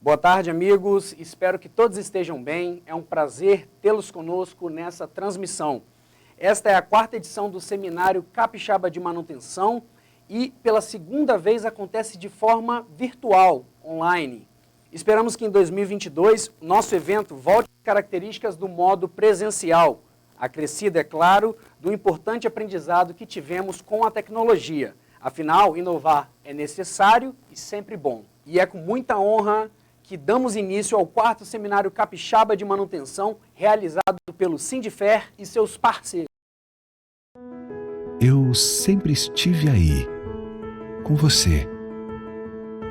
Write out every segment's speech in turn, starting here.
Boa tarde, amigos. Espero que todos estejam bem. É um prazer tê-los conosco nessa transmissão. Esta é a quarta edição do Seminário Capixaba de Manutenção e, pela segunda vez, acontece de forma virtual, online. Esperamos que em 2022 nosso evento volte às características do modo presencial, acrescido, é claro, do importante aprendizado que tivemos com a tecnologia. Afinal, inovar é necessário e sempre bom. E é com muita honra que damos início ao quarto Seminário Capixaba de Manutenção, realizado pelo Sindifer e seus parceiros. Eu sempre estive aí, com você,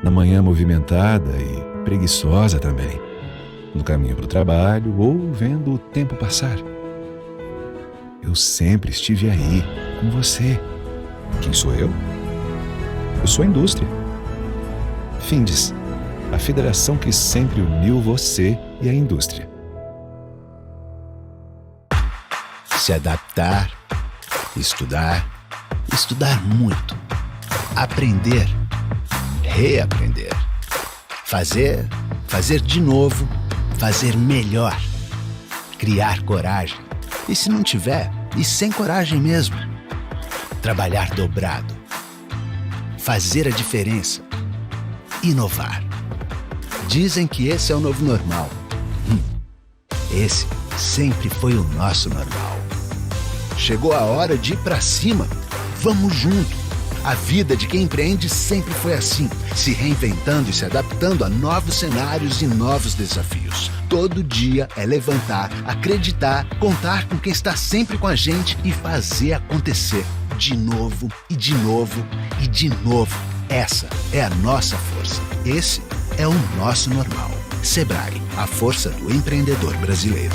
na manhã movimentada e preguiçosa também, no caminho para o trabalho ou vendo o tempo passar. Eu sempre estive aí, com você. Quem sou eu? Eu sou a indústria. Findes, a federação que sempre uniu você e a indústria. Se adaptar, estudar muito, aprender, reaprender, fazer de novo, fazer melhor, criar coragem. E se não tiver, e sem coragem mesmo, trabalhar dobrado, fazer a diferença, inovar. Dizem que esse é o novo normal. Esse sempre foi o nosso normal. Chegou a hora de ir pra cima. Vamos junto. A vida de quem empreende sempre foi assim, se reinventando e se adaptando a novos cenários e novos desafios. Todo dia é levantar, acreditar, contar com quem está sempre com a gente e fazer acontecer. De novo, e de novo, e de novo. Essa é a nossa força. Esse é o nosso normal. Sebrae, a força do empreendedor brasileiro.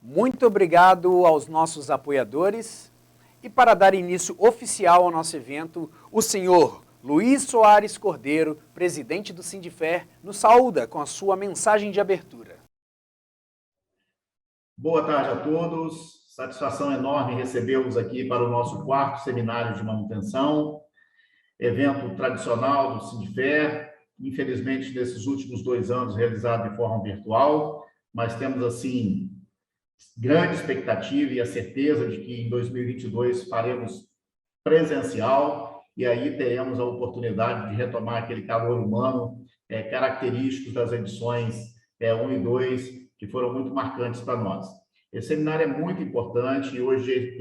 Muito obrigado aos nossos apoiadores. E para dar início oficial ao nosso evento, o senhor Luiz Soares Cordeiro, presidente do Sindifer, nos saúda com a sua mensagem de abertura. Boa tarde a todos. Satisfação enorme recebê-los aqui para o nosso quarto seminário de manutenção, evento tradicional do Sindifer, infelizmente nesses últimos 2 anos realizado de forma virtual, mas temos assim grande expectativa e a certeza de que em 2022 faremos presencial e aí teremos a oportunidade de retomar aquele calor humano característico das edições 1 e 2, que foram muito marcantes para nós. Esse seminário é muito importante e hoje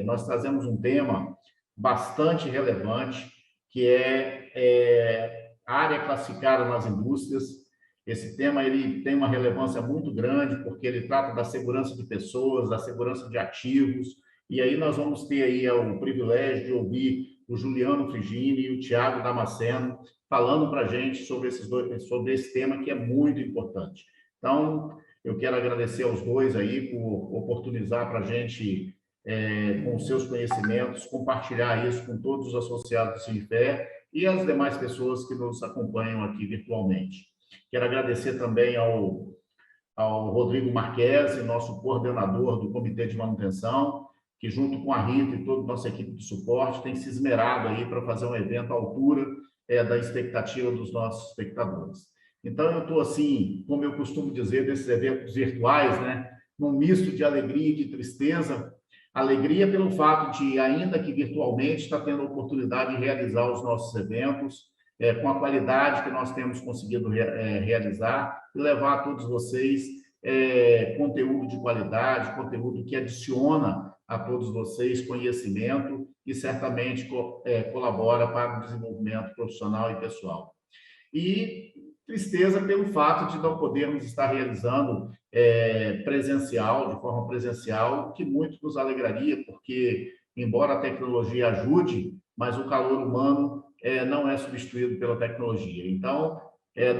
nós trazemos um tema bastante relevante, que é a área classificada nas indústrias. Esse tema ele tem uma relevância muito grande, porque ele trata da segurança de pessoas, da segurança de ativos, e aí nós vamos ter aí o privilégio de ouvir o Juliano Frigini e o Thiago Damasceno falando para a gente sobre esse tema que é muito importante. Então, eu quero agradecer aos dois aí por oportunizar para a gente, com seus conhecimentos, compartilhar isso com todos os associados do Sindifer e as demais pessoas que nos acompanham aqui virtualmente. Quero agradecer também ao Rodrigo Marquesi, nosso coordenador do Comitê de Manutenção, que junto com a Rita e toda a nossa equipe de suporte tem se esmerado aí para fazer um evento à altura da expectativa dos nossos espectadores. Então, eu estou assim, como eu costumo dizer, desses eventos virtuais, né, num misto de alegria e de tristeza. Alegria pelo fato de, ainda que virtualmente, estar tendo a oportunidade de realizar os nossos eventos, com a qualidade que nós temos conseguido realizar e levar a todos vocês conteúdo de qualidade, conteúdo que adiciona a todos vocês conhecimento e certamente colabora para o desenvolvimento profissional e pessoal. E tristeza pelo fato de não podermos estar realizando de forma presencial, o que muito nos alegraria, porque, embora a tecnologia ajude, mas o calor humano não é substituído pela tecnologia. Então,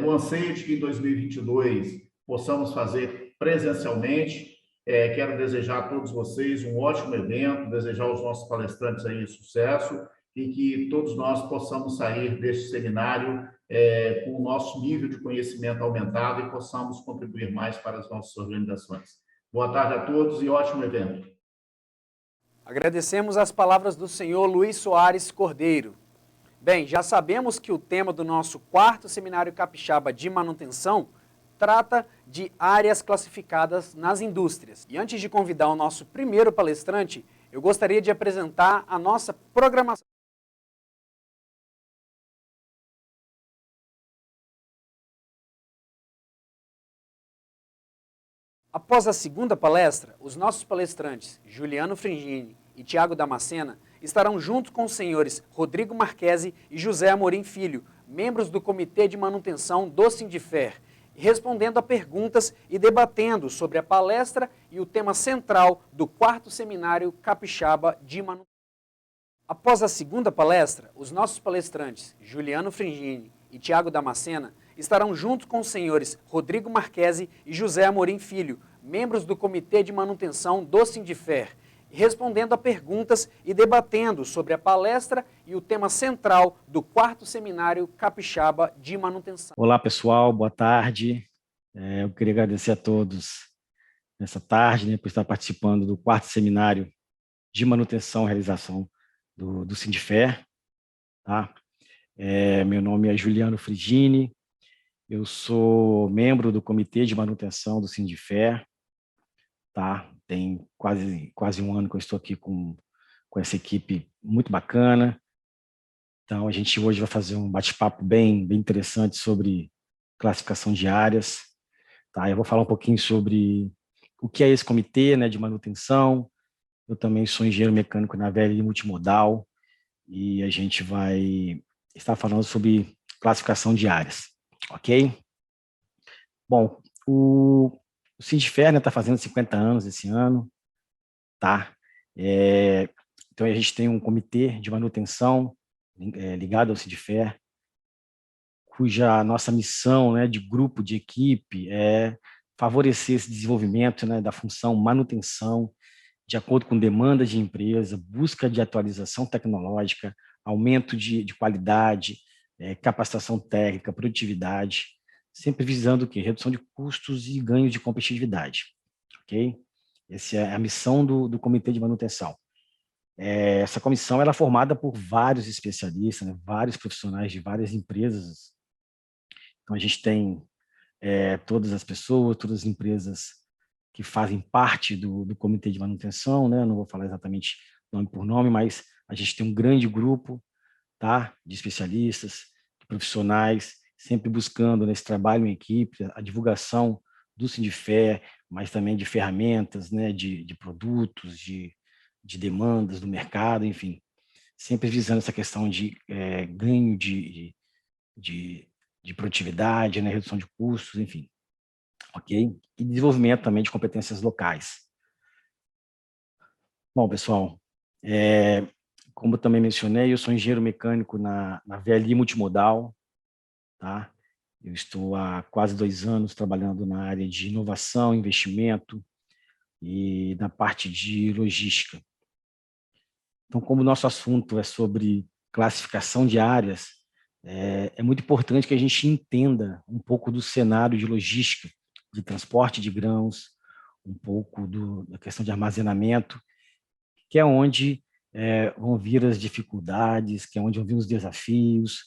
no anseio de que em 2022 possamos fazer presencialmente, quero desejar a todos vocês um ótimo evento, desejar aos nossos palestrantes aí sucesso e que todos nós possamos sair deste seminário com o nosso nível de conhecimento aumentado e possamos contribuir mais para as nossas organizações. Boa tarde a todos e ótimo evento. Agradecemos as palavras do senhor Luiz Soares Cordeiro. Bem, já sabemos que o tema do nosso quarto seminário capixaba de manutenção trata de áreas classificadas nas indústrias. E antes de convidar o nosso primeiro palestrante, eu gostaria de apresentar a nossa programação. Após a segunda palestra, os nossos palestrantes, Juliano Frigini e Tiago Damascena, estarão junto com os senhores Rodrigo Marquesi e José Amorim Filho, membros do Comitê de Manutenção do Sindifer, respondendo a perguntas e debatendo sobre a palestra e o tema central do quarto seminário capixaba de manutenção. Após a segunda palestra, os nossos palestrantes, Juliano Frigini e Tiago Damascena, estarão junto com os senhores Rodrigo Marquesi e José Amorim Filho, membros do Comitê de Manutenção do Sindifer, respondendo a perguntas e debatendo sobre a palestra e o tema central do quarto seminário capixaba de manutenção. Olá, pessoal, boa tarde. Eu queria agradecer a todos nessa tarde, né, por estar participando do quarto seminário de manutenção e realização do Sindifer. Tá? Meu nome é Juliano Frigini, eu sou membro do Comitê de Manutenção do Sindifer. Tá? Tem quase um ano que eu estou aqui com essa equipe muito bacana. Então, a gente hoje vai fazer um bate-papo bem interessante sobre classificação de áreas. Tá? Eu vou falar um pouquinho sobre o que é esse comitê, né, de manutenção. Eu também sou engenheiro mecânico na VLI Multimodal e a gente vai estar falando sobre classificação de áreas, ok? Bom, o Sindifer está fazendo 50 anos esse ano, tá? Então, a gente tem um comitê de manutenção ligado ao Sindifer, cuja nossa missão, né, de grupo, de equipe, é favorecer esse desenvolvimento, né, da função manutenção, de acordo com demandas de empresa, busca de atualização tecnológica, aumento de qualidade, capacitação técnica, produtividade, sempre visando o quê? Redução de custos e ganho de competitividade, ok? Essa é a missão do Comitê de Manutenção. Essa comissão ela é formada por vários especialistas, né, vários profissionais de várias empresas. Então, a gente tem todas as pessoas, todas as empresas que fazem parte do Comitê de Manutenção, né? Não vou falar exatamente nome por nome, mas a gente tem um grande grupo, tá, de especialistas, de profissionais, sempre buscando nesse trabalho em equipe, a divulgação do Sindifer, mas também de ferramentas, né, de produtos, de demandas do mercado, enfim, sempre visando essa questão de ganho de produtividade, né, redução de custos, enfim, ok? E desenvolvimento também de competências locais. Bom, pessoal, como eu também mencionei, eu sou engenheiro mecânico na VLI Multimodal, tá? Eu estou há quase 2 anos trabalhando na área de inovação, investimento e na parte de logística. Então, como o nosso assunto é sobre classificação de áreas, é muito importante que a gente entenda um pouco do cenário de logística, de transporte de grãos, um pouco da questão de armazenamento, que é onde vão vir as dificuldades, que é onde vão vir os desafios,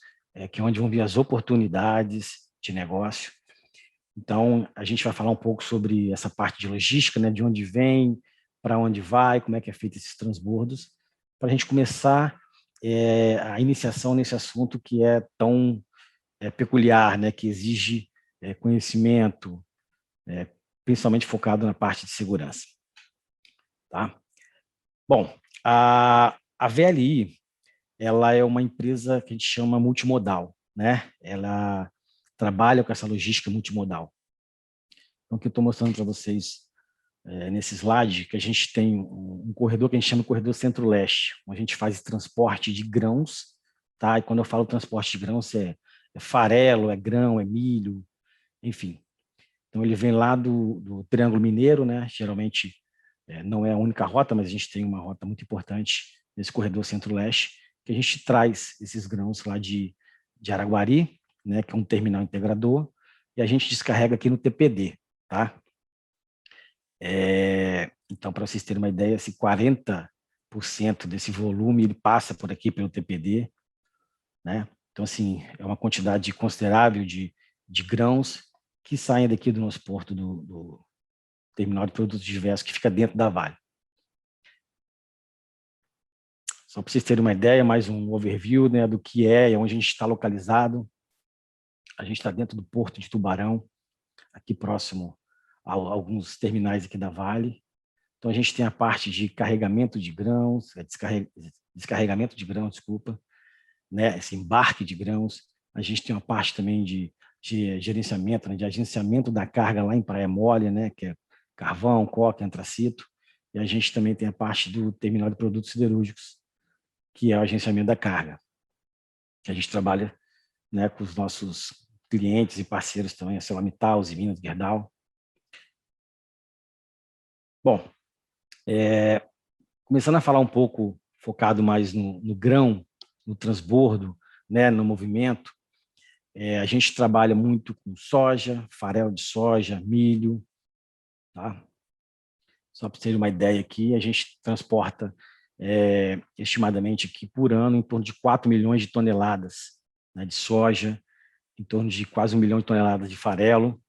que é onde vão vir as oportunidades de negócio. Então, a gente vai falar um pouco sobre essa parte de logística, né, de onde vem, para onde vai, como é que é feito esses transbordos, para a gente começar a iniciação nesse assunto que é tão peculiar, né, que exige conhecimento, principalmente focado na parte de segurança. Tá? Bom, a VLI, ela é uma empresa que a gente chama multimodal, né? Ela trabalha com essa logística multimodal. Então, o que eu estou mostrando para vocês nesse slide, que a gente tem um corredor que a gente chama de corredor centro-leste, onde a gente faz transporte de grãos, tá? E quando eu falo transporte de grãos, é farelo, é grão, é milho, enfim. Então, ele vem lá do Triângulo Mineiro, né? Geralmente não é a única rota, mas a gente tem uma rota muito importante nesse corredor centro-leste, que a gente traz esses grãos lá de Araguari, né, que é um terminal integrador, e a gente descarrega aqui no TPD, tá? Então, para vocês terem uma ideia, esse 40% desse volume ele passa por aqui pelo TPD, né? Então, assim, é uma quantidade considerável de grãos que saem daqui do nosso porto do terminal de produtos diversos que fica dentro da Vale. Só para vocês terem uma ideia, mais um overview, né, do que é e onde a gente está localizado. A gente está dentro do Porto de Tubarão, aqui próximo a alguns terminais aqui da Vale. Então, a gente tem a parte de carregamento de grãos, descarregamento de grãos, desculpa, né, esse embarque de grãos. A gente tem uma parte também de gerenciamento, né, de agenciamento da carga lá em Praia Mole, né, que é carvão, coca, antracito. E a gente também tem a parte do terminal de produtos siderúrgicos, que é o agenciamento da carga, que a gente trabalha, né, com os nossos clientes e parceiros também, a ArcelorMittal, Usiminas, Gerdau. Bom, começando a falar um pouco, focado mais no grão, no transbordo, né, no movimento, a gente trabalha muito com soja, farelo de soja, milho, tá? Só para ter uma ideia aqui, a gente transporta estimadamente aqui por ano em torno de 4 milhões de toneladas, né, de soja, em torno de quase 1 milhão de toneladas de farelo,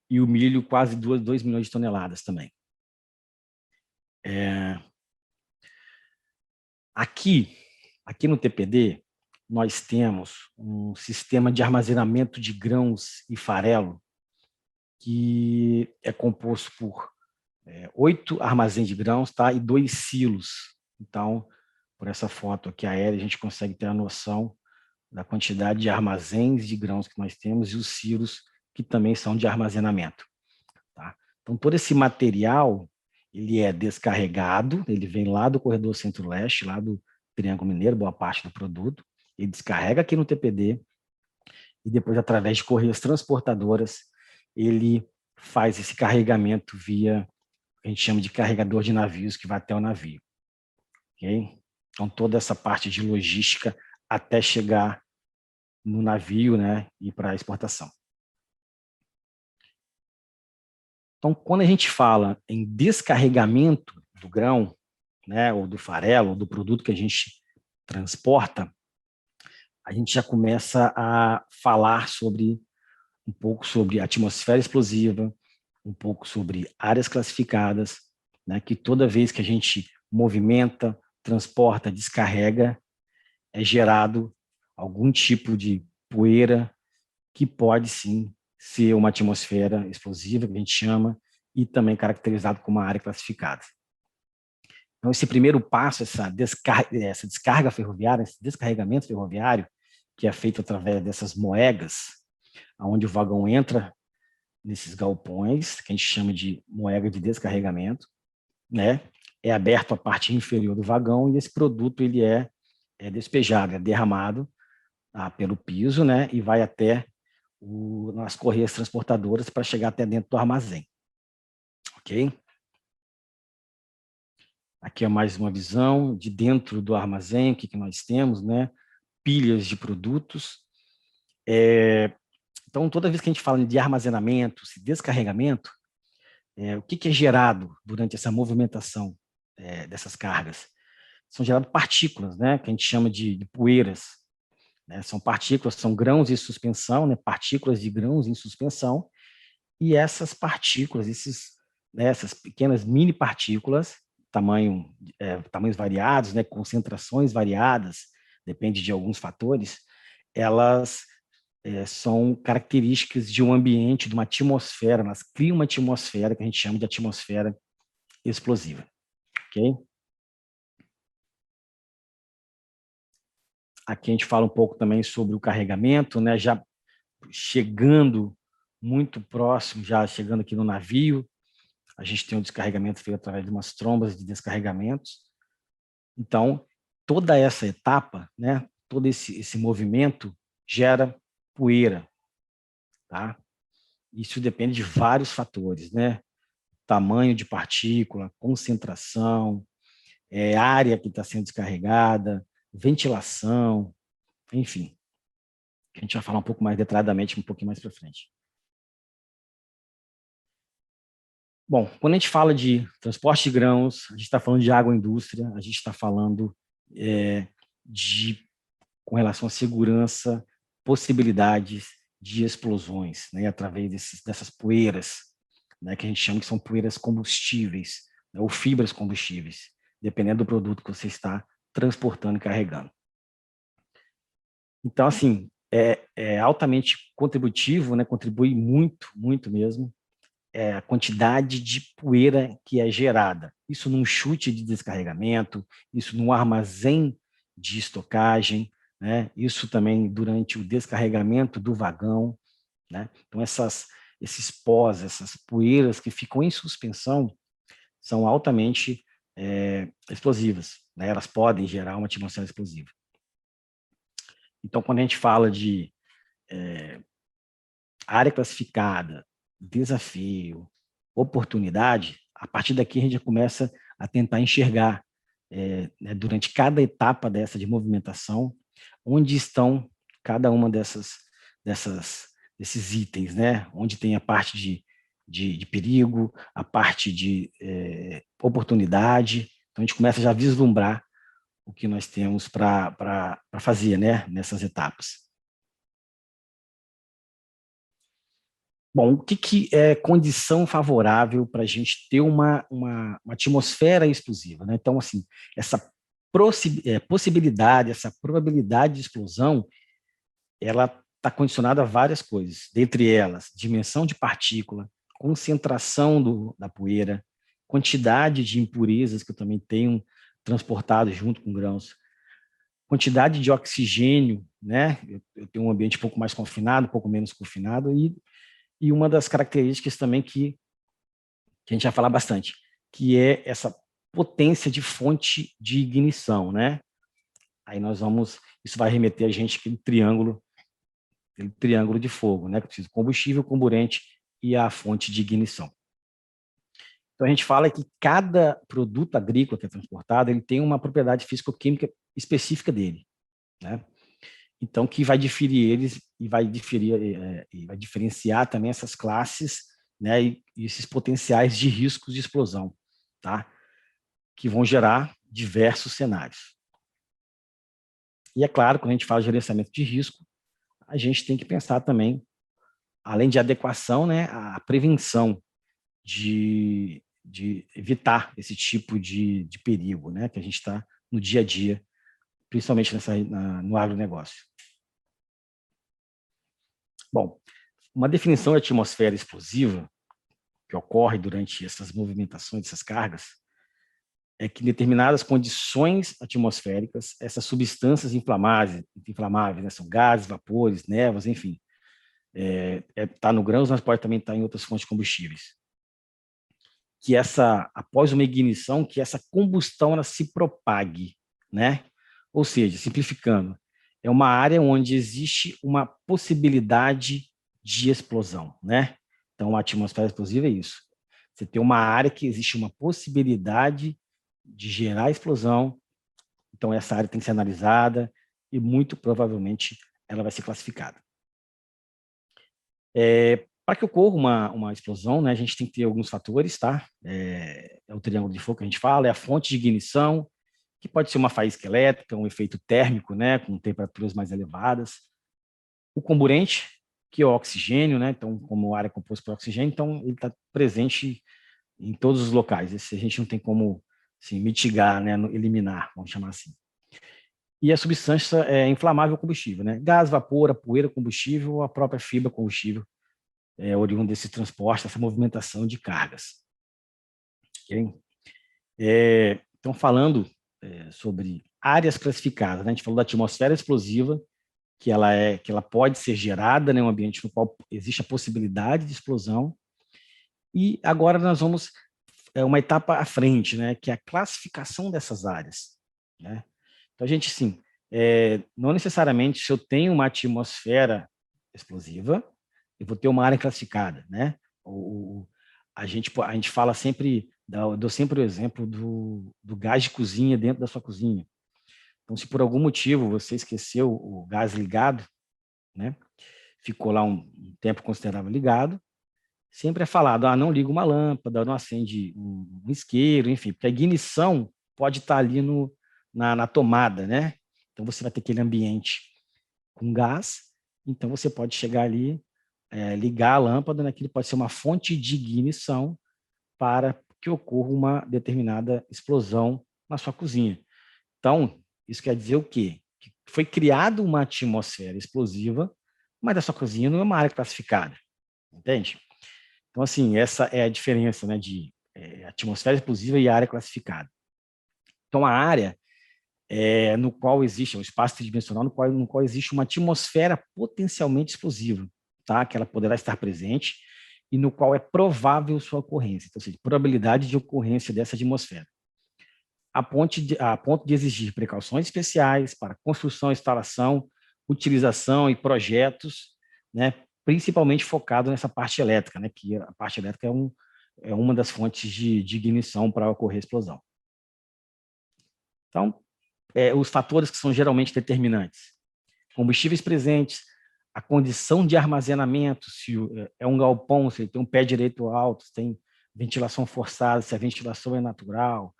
e o milho quase 2 milhões de toneladas também. Aqui no TPD, nós temos um sistema de armazenamento de grãos e farelo que é composto por 8 armazéns de grãos, tá? E 2 silos. Então, por essa foto aqui aérea, a gente consegue ter a noção da quantidade de armazéns de grãos que nós temos e os silos que também são de armazenamento, tá? Então, todo esse material, ele é descarregado, ele vem lá do corredor centro-leste, lá do Triângulo Mineiro, boa parte do produto, ele descarrega aqui no TPD e depois, através de correias transportadoras, ele faz esse carregamento via, a gente chama de carregador de navios, que vai até o navio. Okay? Então, toda essa parte de logística até chegar no navio, né, e para a exportação. Então, quando a gente fala em descarregamento do grão, né, ou do farelo, ou do produto que a gente transporta, a gente já começa a falar um pouco sobre atmosfera explosiva, um pouco sobre áreas classificadas, né, que toda vez que a gente movimenta, transporta, descarrega, é gerado algum tipo de poeira que pode, sim, ser uma atmosfera explosiva, que a gente chama, e também caracterizado como uma área classificada. Então, esse primeiro passo, essa descarga ferroviária, esse descarregamento ferroviário, que é feito através dessas moegas, onde o vagão entra nesses galpões, que a gente chama de moega de descarregamento, né? É aberto a parte inferior do vagão e esse produto ele é despejado, é derramado pelo piso, né? E vai até nas correias transportadoras para chegar até dentro do armazém. Ok? Aqui é mais uma visão de dentro do armazém, o que nós temos, né? Pilhas de produtos. Então, toda vez que a gente fala de armazenamento, descarregamento, o que é gerado durante essa movimentação dessas cargas? São geradas partículas, né? Que a gente chama de poeiras. Né? São partículas, são grãos em suspensão, né? Partículas de grãos em suspensão, e essas partículas, essas pequenas mini partículas, tamanhos variados, né? Concentrações variadas, depende de alguns fatores, elas são características de um ambiente, de uma atmosfera, elas criam uma atmosfera que a gente chama de atmosfera explosiva. Ok? Aqui a gente fala um pouco também sobre o carregamento, né? Já chegando muito próximo, já chegando aqui no navio, a gente tem um descarregamento feito através de umas trombas de descarregamentos. Então, toda essa etapa, né? Todo esse movimento gera poeira, tá? Isso depende de vários fatores, né? Tamanho de partícula, concentração, área que está sendo descarregada, ventilação, enfim. A gente vai falar um pouco mais detalhadamente um pouquinho mais para frente. Bom, quando a gente fala de transporte de grãos, a gente está falando de agroindústria, a gente está falando com relação à segurança, possibilidades de explosões, né, através dessas poeiras, né, que a gente chama que são poeiras combustíveis, né, ou fibras combustíveis, dependendo do produto que você está transportando e carregando. Então, assim, é altamente contributivo, né, contribui muito, muito mesmo, a quantidade de poeira que é gerada. Isso num chute de descarregamento, isso num armazém de estocagem, né? Isso também durante o descarregamento do vagão, né? Então, esses pós, essas poeiras que ficam em suspensão são altamente explosivas, né? Elas podem gerar uma atmosfera explosiva. Então, quando a gente fala de área classificada, desafio, oportunidade, a partir daqui a gente já começa a tentar enxergar, né, durante cada etapa dessa de movimentação, onde estão cada uma desses itens, né? Onde tem a parte de perigo, a parte de oportunidade. Então, a gente começa já a vislumbrar o que nós temos para fazer, né, nessas etapas. Bom, o que é condição favorável para a gente ter uma atmosfera explosiva, né? Então, assim, essa possibilidade, essa probabilidade de explosão, ela está condicionada a várias coisas, dentre elas, dimensão de partícula, concentração da poeira, quantidade de impurezas que eu também tenho transportado junto com grãos, quantidade de oxigênio, né? Eu tenho um ambiente um pouco mais confinado, um pouco menos confinado, e uma das características também que a gente vai falar bastante, que é essa potência de fonte de ignição, né? Aí isso vai remeter a gente aquele triângulo de fogo, né? Que precisa combustível, comburente e a fonte de ignição. Então a gente fala que cada produto agrícola que é transportado, ele tem uma propriedade físico-química específica dele, né? Então, que vai diferir eles e vai diferenciar também essas classes, né, e esses potenciais de riscos de explosão, tá? Que vão gerar diversos cenários. E é claro, quando a gente fala de gerenciamento de risco, a gente tem que pensar também, além de adequação, né, a prevenção de evitar esse tipo de perigo, né, que a gente está no dia a dia, principalmente no agronegócio. Bom, uma definição de atmosfera explosiva que ocorre durante essas movimentações, essas cargas, é que em determinadas condições atmosféricas, essas substâncias inflamáveis, né, são gases, vapores, névoas, enfim, está no grãos, mas pode também estar em outras fontes de combustíveis. Que após uma ignição, que essa combustão ela se propague, né? Ou seja, simplificando, é uma área onde existe uma possibilidade de explosão, né? Então, a atmosfera explosiva é isso. Você tem uma área que existe uma possibilidade de gerar explosão, então essa área tem que ser analisada e muito provavelmente ela vai ser classificada. Para que ocorra uma explosão, né, a gente tem que ter alguns fatores, tá? É o triângulo de fogo que a gente fala, é a fonte de ignição, que pode ser uma faísca elétrica, um efeito térmico, né, com temperaturas mais elevadas. O comburente, que é o oxigênio, né, então, como a área é composta por oxigênio, então ele está presente em todos os locais. Esse a gente não tem como assim, mitigar, né, eliminar, vamos chamar assim. E a substância é inflamável combustível, né? Gás, vapor, a poeira, combustível, ou a própria fibra combustível, oriundo desse transporte, essa movimentação de cargas. Okay? Então, falando sobre áreas classificadas, né? A gente falou da atmosfera explosiva, que ela pode ser gerada em um ambiente no qual existe a possibilidade de explosão. E agora nós vamos uma etapa à frente, né? Que é a classificação dessas áreas, né? Então, a gente, sim, não necessariamente se eu tenho uma atmosfera explosiva, eu vou ter uma área classificada, né? A gente fala sempre, dou sempre o exemplo do gás de cozinha dentro da sua cozinha. Então, se por algum motivo você esqueceu o gás ligado, né? Ficou lá um tempo considerável ligado, sempre é falado, não liga uma lâmpada, não acende um isqueiro, enfim, porque a ignição pode estar ali na tomada, né? Então, você vai ter aquele ambiente com gás, então você pode chegar ali, ligar a lâmpada, né, que ele pode ser uma fonte de ignição para que ocorra uma determinada explosão na sua cozinha. Então, isso quer dizer o quê? Que foi criada uma atmosfera explosiva, mas a sua cozinha não é uma área classificada, entende? Então, assim, essa é a diferença, né, de atmosfera explosiva e área classificada. Então, a área no qual existe, um espaço tridimensional no qual existe uma atmosfera potencialmente explosiva, tá? Que ela poderá estar presente e no qual é provável sua ocorrência, então, ou seja, probabilidade de ocorrência dessa atmosfera, a ponto de exigir precauções especiais para construção, instalação, utilização e projetos, né, principalmente focado nessa parte elétrica, né, que a parte elétrica é uma das fontes de ignição para ocorrer a explosão. Então, os fatores que são geralmente determinantes: combustíveis presentes, a condição de armazenamento, se é um galpão, se ele tem um pé direito alto, se tem ventilação forçada, se a ventilação é natural,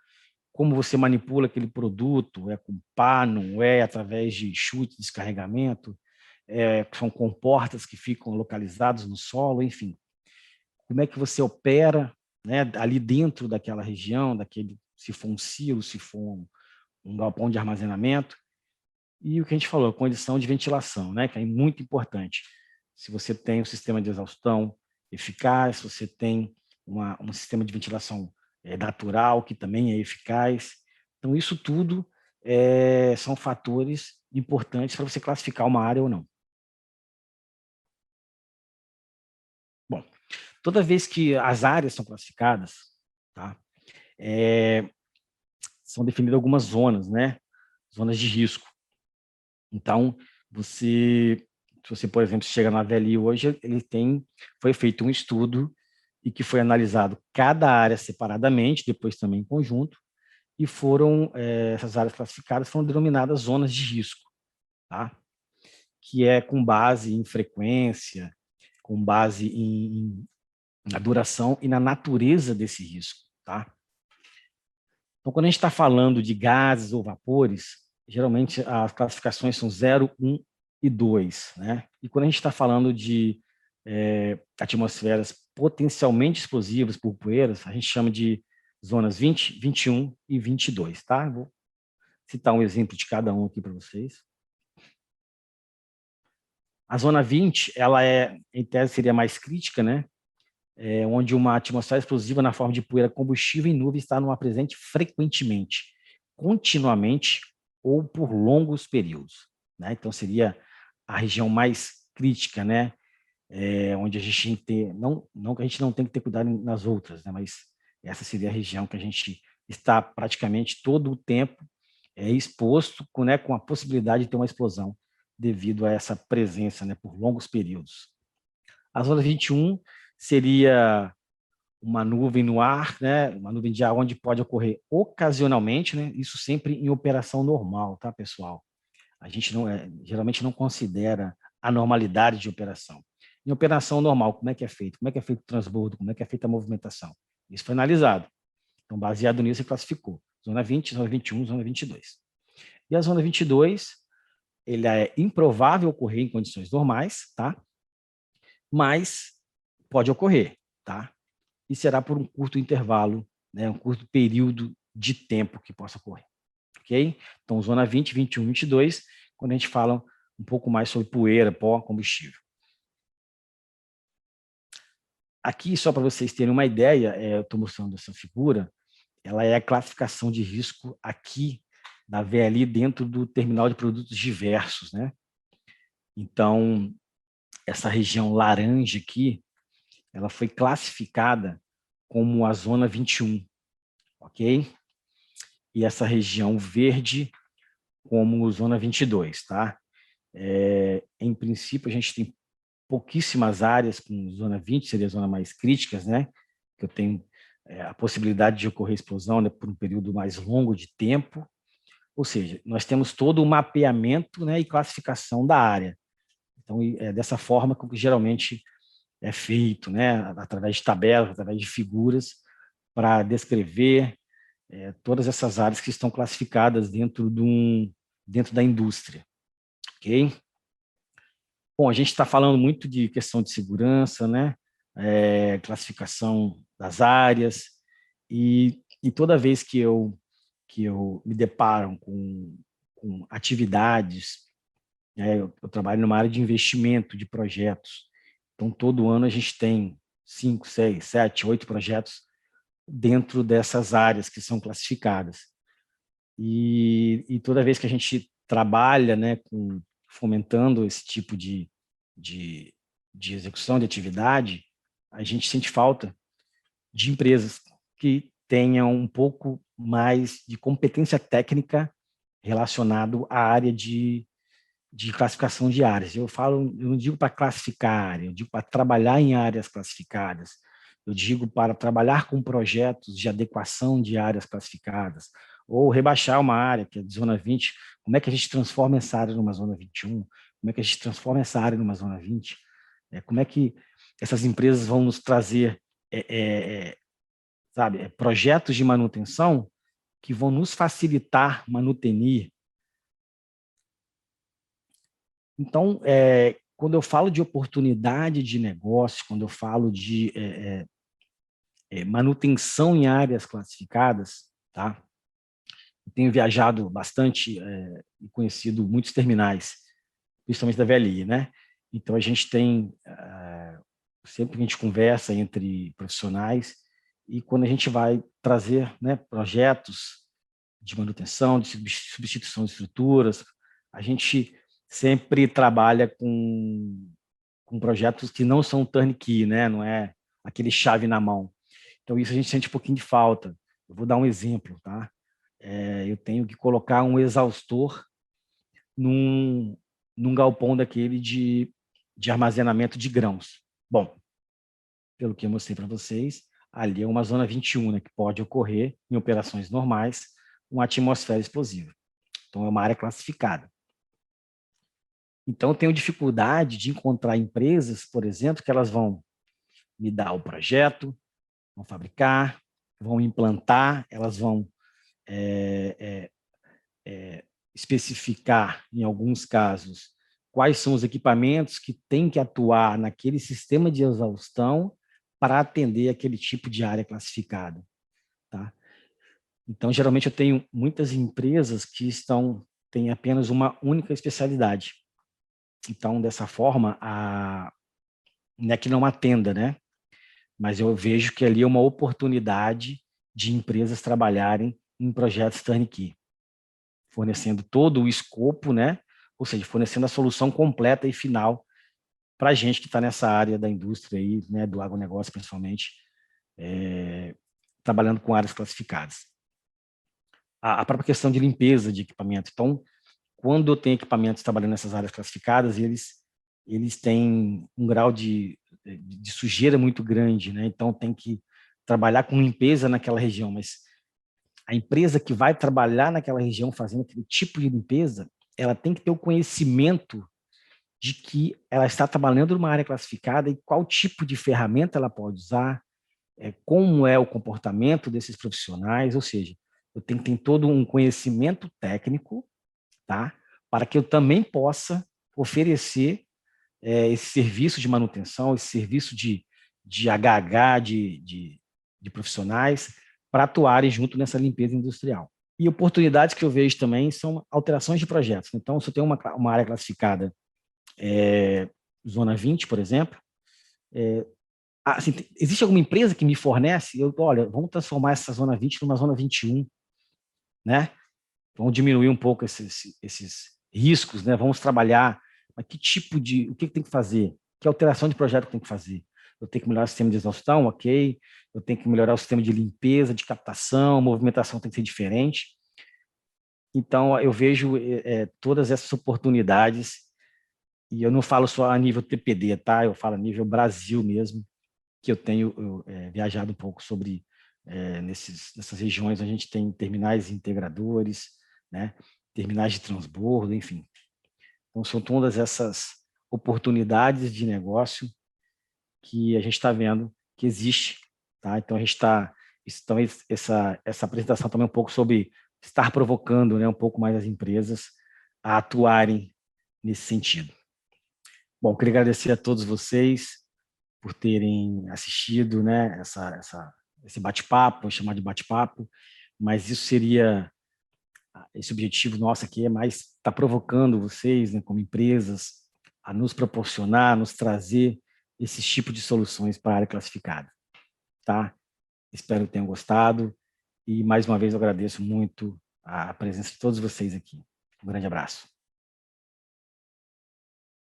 como você manipula aquele produto, é com pá, não é através de chute, descarregamento, são comportas que ficam localizados no solo, enfim. Como é que você opera, né, ali dentro daquela região, se for um silo, se for um galpão de armazenamento. E o que a gente falou, a condição de ventilação, né, que é muito importante. Se você tem um sistema de exaustão eficaz, se você tem um sistema de ventilação natural, que também é eficaz. Então, isso tudo são fatores importantes para você classificar uma área ou não. Bom, toda vez que as áreas são classificadas, tá, são definidas algumas zonas, né, zonas de risco. Então, se você, por exemplo, chega na VLI hoje, foi feito um estudo e que foi analisado cada área separadamente, depois também em conjunto, e essas áreas classificadas foram denominadas zonas de risco, tá? Que é com base em frequência, com base na duração e na natureza desse risco, tá? Então, quando a gente está falando de gases ou vapores, geralmente as classificações são 0, 1 e 2, né? E quando a gente está falando de atmosferas potencialmente explosivas por poeiras, a gente chama de zonas 20, 21 e 22, tá? Vou citar um exemplo de cada um aqui para vocês. A zona 20, ela em tese, seria mais crítica, né? Onde uma atmosfera explosiva na forma de poeira combustível em nuvem está presente frequentemente, continuamente ou por longos períodos, né? Então, seria a região mais crítica, né? Onde a gente tem que ter, não que a gente não tem que ter cuidado nas outras, né? Mas essa seria a região que a gente está praticamente todo o tempo exposto, né, com a possibilidade de ter uma explosão devido a essa presença, né, por longos períodos. A zona 21 seria uma nuvem no ar, né, uma nuvem de ar onde pode ocorrer ocasionalmente, né, isso sempre em operação normal, tá, pessoal? A gente geralmente não considera a normalidade de operação. Em operação normal, como é que é feito? Como é que é feito o transbordo? Como é que é feita a movimentação? Isso foi analisado. Então, baseado nisso, ele classificou zona 20, zona 21, zona 22. E a zona 22, ele é improvável ocorrer em condições normais, tá? Mas pode ocorrer, tá? E será por um curto intervalo, né? Um curto período de tempo que possa ocorrer, ok? Então, zona 20, 21, 22, quando a gente fala um pouco mais sobre poeira, pó, combustível. Aqui, só para vocês terem uma ideia, eu estou mostrando essa figura, ela é a classificação de risco aqui da VLI dentro do terminal de produtos diversos, né? Então, essa região laranja aqui, ela foi classificada como a zona 21, ok? E essa região verde como zona 22, tá? Em princípio, a gente tem pouquíssimas áreas com zona 20, seria a zona mais críticas, né? Que eu tenho a possibilidade de ocorrer explosão, né, por um período mais longo de tempo. Ou seja, nós temos todo o mapeamento, né, e classificação da área. Então, é dessa forma que geralmente é feito, né, através de tabelas, através de figuras, para descrever todas essas áreas que estão classificadas dentro de dentro da indústria, ok? Bom, a gente está falando muito de questão de segurança, né? Classificação das áreas, e toda vez que eu me deparo com atividades, né? Eu trabalho numa área de investimento de projetos, então todo ano a gente tem 5, 6, 7, 8 projetos dentro dessas áreas que são classificadas. E toda vez que a gente trabalha, né, fomentando esse tipo de execução de atividade, a gente sente falta de empresas que tenham um pouco mais de competência técnica relacionado à área de classificação de áreas. Eu não digo para classificar área, eu digo para trabalhar em áreas classificadas, eu digo para trabalhar com projetos de adequação de áreas classificadas, ou rebaixar uma área que é de zona 20, como é que a gente transforma essa área numa zona 21, como é que a gente transforma essa área numa zona 20, como é que essas empresas vão nos trazer projetos de manutenção que vão nos facilitar manutenir. Então, quando eu falo de oportunidade de negócio, quando eu falo de manutenção em áreas classificadas, tá? Eu tenho viajado bastante e conhecido muitos terminais, principalmente da VLI, né? Então, a gente tem, sempre que a gente conversa entre profissionais, e quando a gente vai trazer, né, projetos de manutenção, de substituição de estruturas, a gente sempre trabalha com projetos que não são turnkey, né? Não é aquele chave na mão. Então, isso a gente sente um pouquinho de falta. Eu vou dar um exemplo, tá? Eu tenho que colocar um exaustor num galpão daquele de armazenamento de grãos. Bom, pelo que eu mostrei para vocês, ali é uma zona 21, né, que pode ocorrer em operações normais uma atmosfera explosiva. Então, é uma área classificada. Então, eu tenho dificuldade de encontrar empresas, por exemplo, que elas vão me dar o projeto, vão fabricar, vão implantar, elas vão especificar, em alguns casos, quais são os equipamentos que têm que atuar naquele sistema de exaustão para atender aquele tipo de área classificada. Tá? Então, geralmente, eu tenho muitas empresas que têm apenas uma única especialidade. Então, dessa forma, não é que não atenda, né? Mas eu vejo que ali é uma oportunidade de empresas trabalharem em projetos turnkey, fornecendo todo o escopo, né? Ou seja, fornecendo a solução completa e final para a gente que está nessa área da indústria, aí, né, do agronegócio principalmente, trabalhando com áreas classificadas. A própria questão de limpeza de equipamento. Então, quando eu tenho equipamentos trabalhando nessas áreas classificadas, eles têm um grau de sujeira muito grande, né? Então, tem que trabalhar com limpeza naquela região, mas a empresa que vai trabalhar naquela região fazendo aquele tipo de limpeza, ela tem que ter o conhecimento de que ela está trabalhando numa área classificada e qual tipo de ferramenta ela pode usar, como é o comportamento desses profissionais, ou seja, eu tenho que ter todo um conhecimento técnico, tá? Para que eu também possa oferecer esse serviço de manutenção, esse serviço de HH, de profissionais, para atuarem junto nessa limpeza industrial. E oportunidades que eu vejo também são alterações de projetos. Então, se eu tenho uma área classificada zona 20, por exemplo, assim, existe alguma empresa que me fornece, olha, vamos transformar essa zona 20 numa zona 21, né? Vamos diminuir um pouco esses riscos, né? Vamos trabalhar, mas o que tem que fazer? Que alteração de projeto que tem que fazer? Eu tenho que melhorar o sistema de exaustão, ok? Eu tenho que melhorar o sistema de limpeza, de captação, movimentação tem que ser diferente. Então, eu vejo todas essas oportunidades, e eu não falo só a nível TPD, tá? Eu falo a nível Brasil mesmo, que eu tenho viajado um pouco sobre nessas regiões, a gente tem terminais integradores, né? Terminais de transbordo, enfim. Então, são todas essas oportunidades de negócio que a gente está vendo que existe, tá? Então, a gente está... Então, essa apresentação também é um pouco sobre estar provocando, né, um pouco mais as empresas a atuarem nesse sentido. Bom, queria agradecer a todos vocês por terem assistido, né, esse bate-papo, vou chamar de bate-papo, mas esse objetivo nosso aqui é mais estar provocando vocês, né, como empresas, a nos proporcionar, nos trazer esse tipo de soluções para a área classificada. Tá? Espero que tenham gostado e, mais uma vez, eu agradeço muito a presença de todos vocês aqui. Um grande abraço.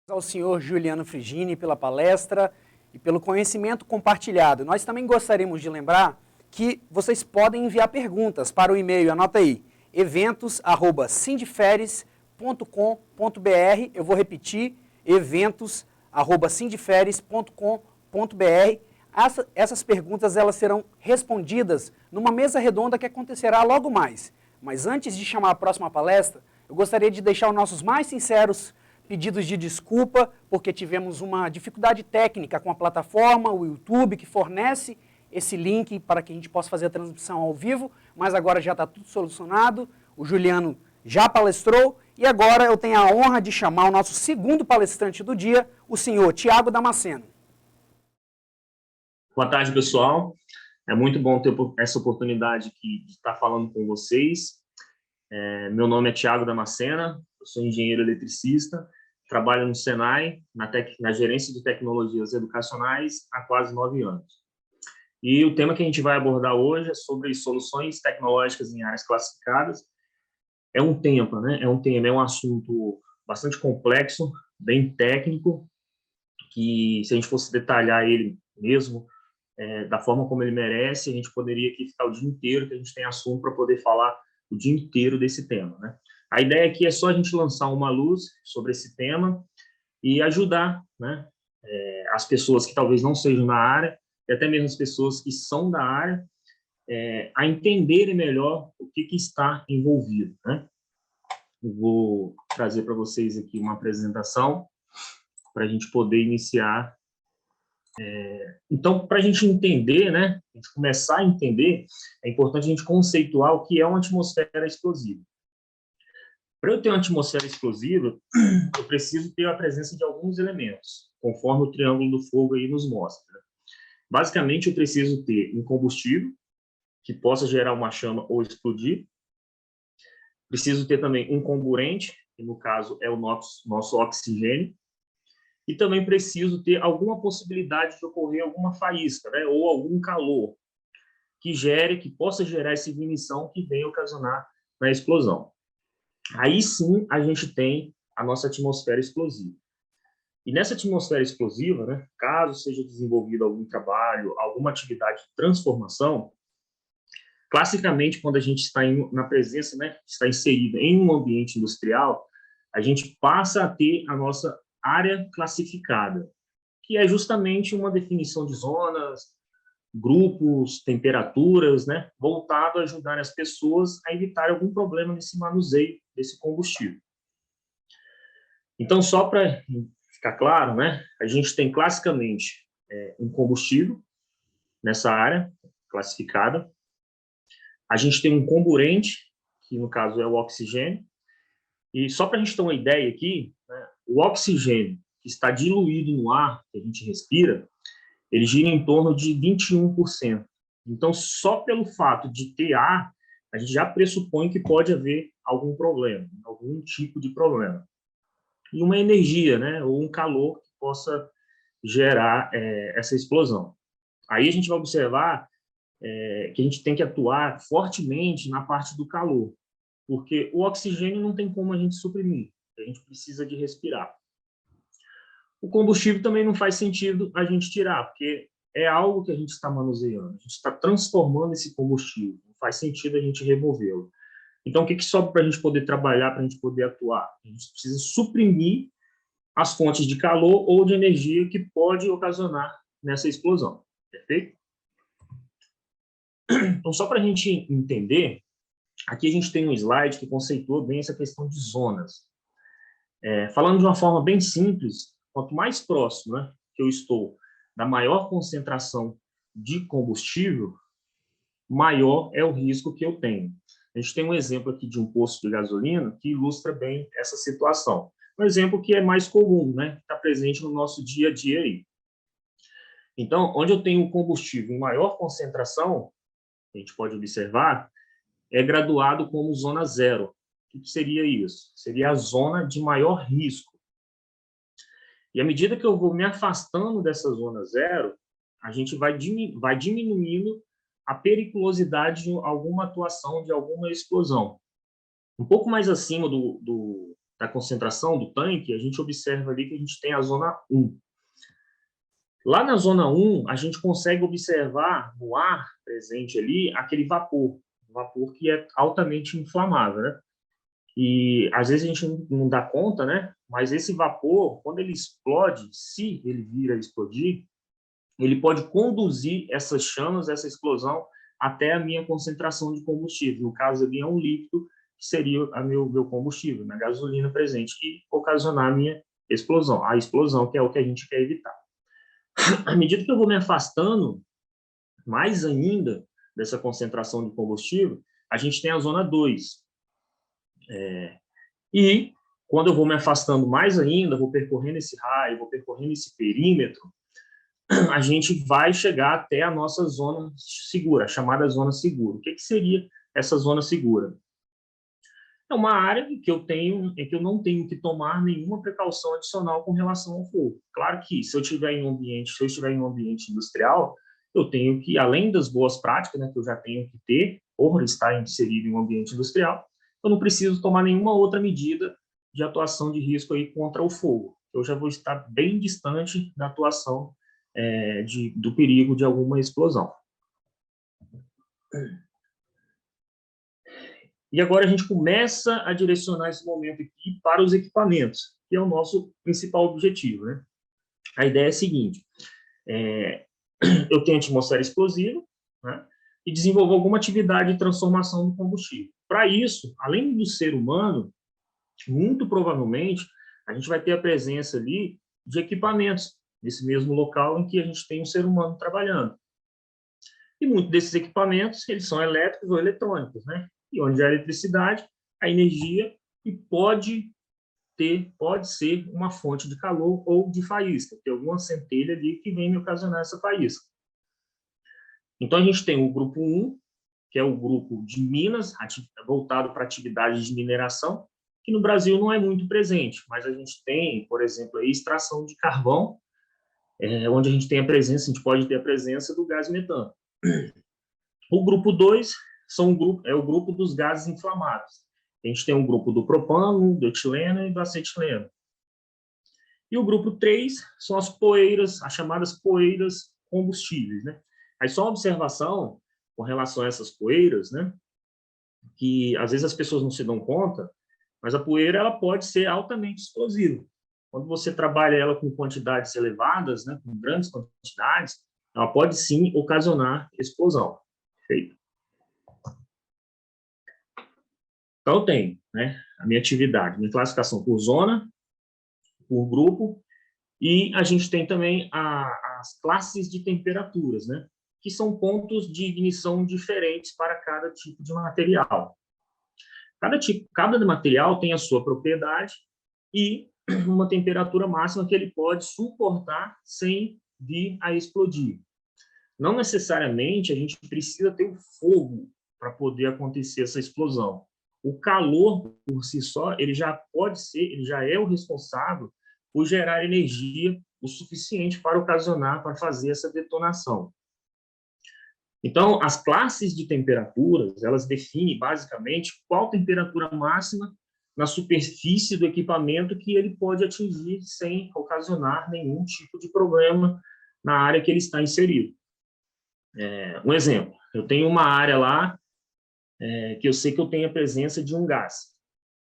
Ao senhor Juliano Frigini pela palestra e pelo conhecimento compartilhado. Nós também gostaríamos de lembrar que vocês podem enviar perguntas para o e-mail, anota aí, eventos@sindiferes.com.br. Eu vou repetir, eventos@sindiferes.com.br. Essas perguntas elas serão respondidas numa mesa redonda que acontecerá logo mais. Mas antes de chamar a próxima palestra, eu gostaria de deixar os nossos mais sinceros pedidos de desculpa, porque tivemos uma dificuldade técnica com a plataforma, o YouTube, que fornece esse link para que a gente possa fazer a transmissão ao vivo, mas agora já está tudo solucionado, o Juliano já palestrou, e agora eu tenho a honra de chamar o nosso segundo palestrante do dia, o senhor Tiago Damasceno. Boa tarde, pessoal. É muito bom ter essa oportunidade de estar falando com vocês. Meu nome é Tiago Damasceno, eu sou engenheiro eletricista, trabalho no Senai, na gerência de tecnologias educacionais há quase 9 anos. E o tema que a gente vai abordar hoje é sobre soluções tecnológicas em áreas classificadas. É um assunto bastante complexo, bem técnico, que se a gente fosse detalhar ele mesmo, da forma como ele merece, a gente poderia aqui ficar o dia inteiro, que a gente tem assunto para poder falar o dia inteiro desse tema, né? A ideia aqui é só a gente lançar uma luz sobre esse tema e ajudar, né, as pessoas que talvez não sejam da área, e até mesmo as pessoas que são da área, a entenderem melhor o que está envolvido, né? Eu vou trazer para vocês aqui uma apresentação para a gente poder iniciar. Então, para a gente entender, né, a gente começar a entender, é importante a gente conceituar o que é uma atmosfera explosiva. Para eu ter uma atmosfera explosiva, eu preciso ter a presença de alguns elementos, conforme o triângulo do fogo aí nos mostra. Basicamente, eu preciso ter um combustível que possa gerar uma chama ou explodir. Preciso ter também um comburente, que no caso é o nosso oxigênio. E também preciso ter alguma possibilidade de ocorrer alguma faísca, né, ou algum calor que possa gerar essa ignição que venha ocasionar na explosão. Aí sim a gente tem a nossa atmosfera explosiva. E nessa atmosfera explosiva, né, caso seja desenvolvido algum trabalho, alguma atividade de transformação, classicamente quando a gente está na presença, né, está inserido em um ambiente industrial, a gente passa a ter a nossa área classificada, que é justamente uma definição de zonas, grupos, temperaturas, né, voltado a ajudar as pessoas a evitar algum problema nesse manuseio desse combustível. Então, só para ficar claro, né, a gente tem classicamente um combustível nessa área classificada, a gente tem um comburente, que no caso é o oxigênio, e só para a gente ter uma ideia aqui, né, o oxigênio que está diluído no ar que a gente respira, ele gira em torno de 21%. Então, só pelo fato de ter ar, a gente já pressupõe que pode haver algum problema, algum tipo de problema. E uma energia, né, ou um calor que possa gerar essa explosão. Aí a gente vai observar que a gente tem que atuar fortemente na parte do calor, porque o oxigênio não tem como a gente suprimir, a gente precisa de respirar. O combustível também não faz sentido a gente tirar, porque é algo que a gente está manuseando, a gente está transformando esse combustível, não faz sentido a gente removê-lo. Então, o que sobra para a gente poder trabalhar, para a gente poder atuar? A gente precisa suprimir as fontes de calor ou de energia que pode ocasionar nessa explosão, perfeito? Então, só para a gente entender, aqui a gente tem um slide que conceitua bem essa questão de zonas. Falando de uma forma bem simples, quanto mais próximo, né, que eu estou da maior concentração de combustível, maior é o risco que eu tenho. A gente tem um exemplo aqui de um posto de gasolina que ilustra bem essa situação. Um exemplo que é mais comum, né? Que está presente no nosso dia a dia aí. Então, onde eu tenho combustível em maior concentração, a gente pode observar, é graduado como zona zero. O que seria isso? Seria a zona de maior risco. E à medida que eu vou me afastando dessa zona zero, a gente vai diminuindo a periculosidade de alguma atuação, de alguma explosão. Um pouco mais acima da concentração do tanque, a gente observa ali que a gente tem a zona 1. Lá na zona 1, a gente consegue observar no ar presente ali aquele vapor que é altamente inflamável, né? E às vezes a gente não dá conta, né? Mas esse vapor, quando ele explode, se ele vir a explodir, ele pode conduzir essas chamas, essa explosão, até a minha concentração de combustível. No caso ali é um líquido, que seria meu combustível, na gasolina presente, e ocasionar a minha explosão. A explosão, que é o que a gente quer evitar. À medida que eu vou me afastando mais ainda dessa concentração de combustível, a gente tem a zona 2. E quando eu vou me afastando mais ainda, vou percorrendo esse raio, vou percorrendo esse perímetro, a gente vai chegar até a nossa zona segura, a chamada zona segura. O que seria essa zona segura? É uma área em que eu não tenho que tomar nenhuma precaução adicional com relação ao fogo. Claro que se eu estiver em um ambiente industrial, eu tenho que, além das boas práticas, né, que eu já tenho que ter, por estar inserido em um ambiente industrial, eu não preciso tomar nenhuma outra medida de atuação de risco aí contra o fogo. Eu já vou estar bem distante da atuação do perigo de alguma explosão. E agora a gente começa a direcionar esse momento aqui para os equipamentos, que é o nosso principal objetivo, né? A ideia é a seguinte, eu tenho atmosfera explosiva, né, e desenvolvo alguma atividade de transformação do combustível. Para isso, além do ser humano, muito provavelmente, a gente vai ter a presença ali de equipamentos, nesse mesmo local em que a gente tem um ser humano trabalhando. E muitos desses equipamentos, eles são elétricos ou eletrônicos, né? E onde há eletricidade, a energia, e pode ser uma fonte de calor ou de faísca, tem alguma centelha ali que vem me ocasionar essa faísca. Então, a gente tem o grupo 1, que é o grupo de minas, voltado para atividades de mineração, que no Brasil não é muito presente, mas a gente tem, por exemplo, a extração de carvão, onde a gente pode ter a presença do gás metano. O grupo 2 é o grupo dos gases inflamados. A gente tem um grupo do propano, do etileno e do acetileno. E o grupo 3 são as poeiras, as chamadas poeiras combustíveis, né? Aí só uma observação com relação a essas poeiras, né? Que às vezes as pessoas não se dão conta, mas a poeira ela pode ser altamente explosiva. Quando você trabalha ela com quantidades elevadas, né, com grandes quantidades, ela pode sim ocasionar explosão. Perfeito? Então, eu tenho, né, a minha atividade, minha classificação por zona, por grupo, e a gente tem também as classes de temperaturas, né, que são pontos de ignição diferentes para cada tipo de material. Cada material tem a sua propriedade e uma temperatura máxima que ele pode suportar sem vir a explodir. Não necessariamente a gente precisa ter o fogo para poder acontecer essa explosão. O calor, por si só, ele já é o responsável por gerar energia o suficiente para fazer essa detonação. Então, as classes de temperaturas, elas definem basicamente qual temperatura máxima na superfície do equipamento que ele pode atingir sem ocasionar nenhum tipo de problema na área que ele está inserido. Um exemplo, eu tenho uma área lá que eu sei que eu tenho a presença de um gás,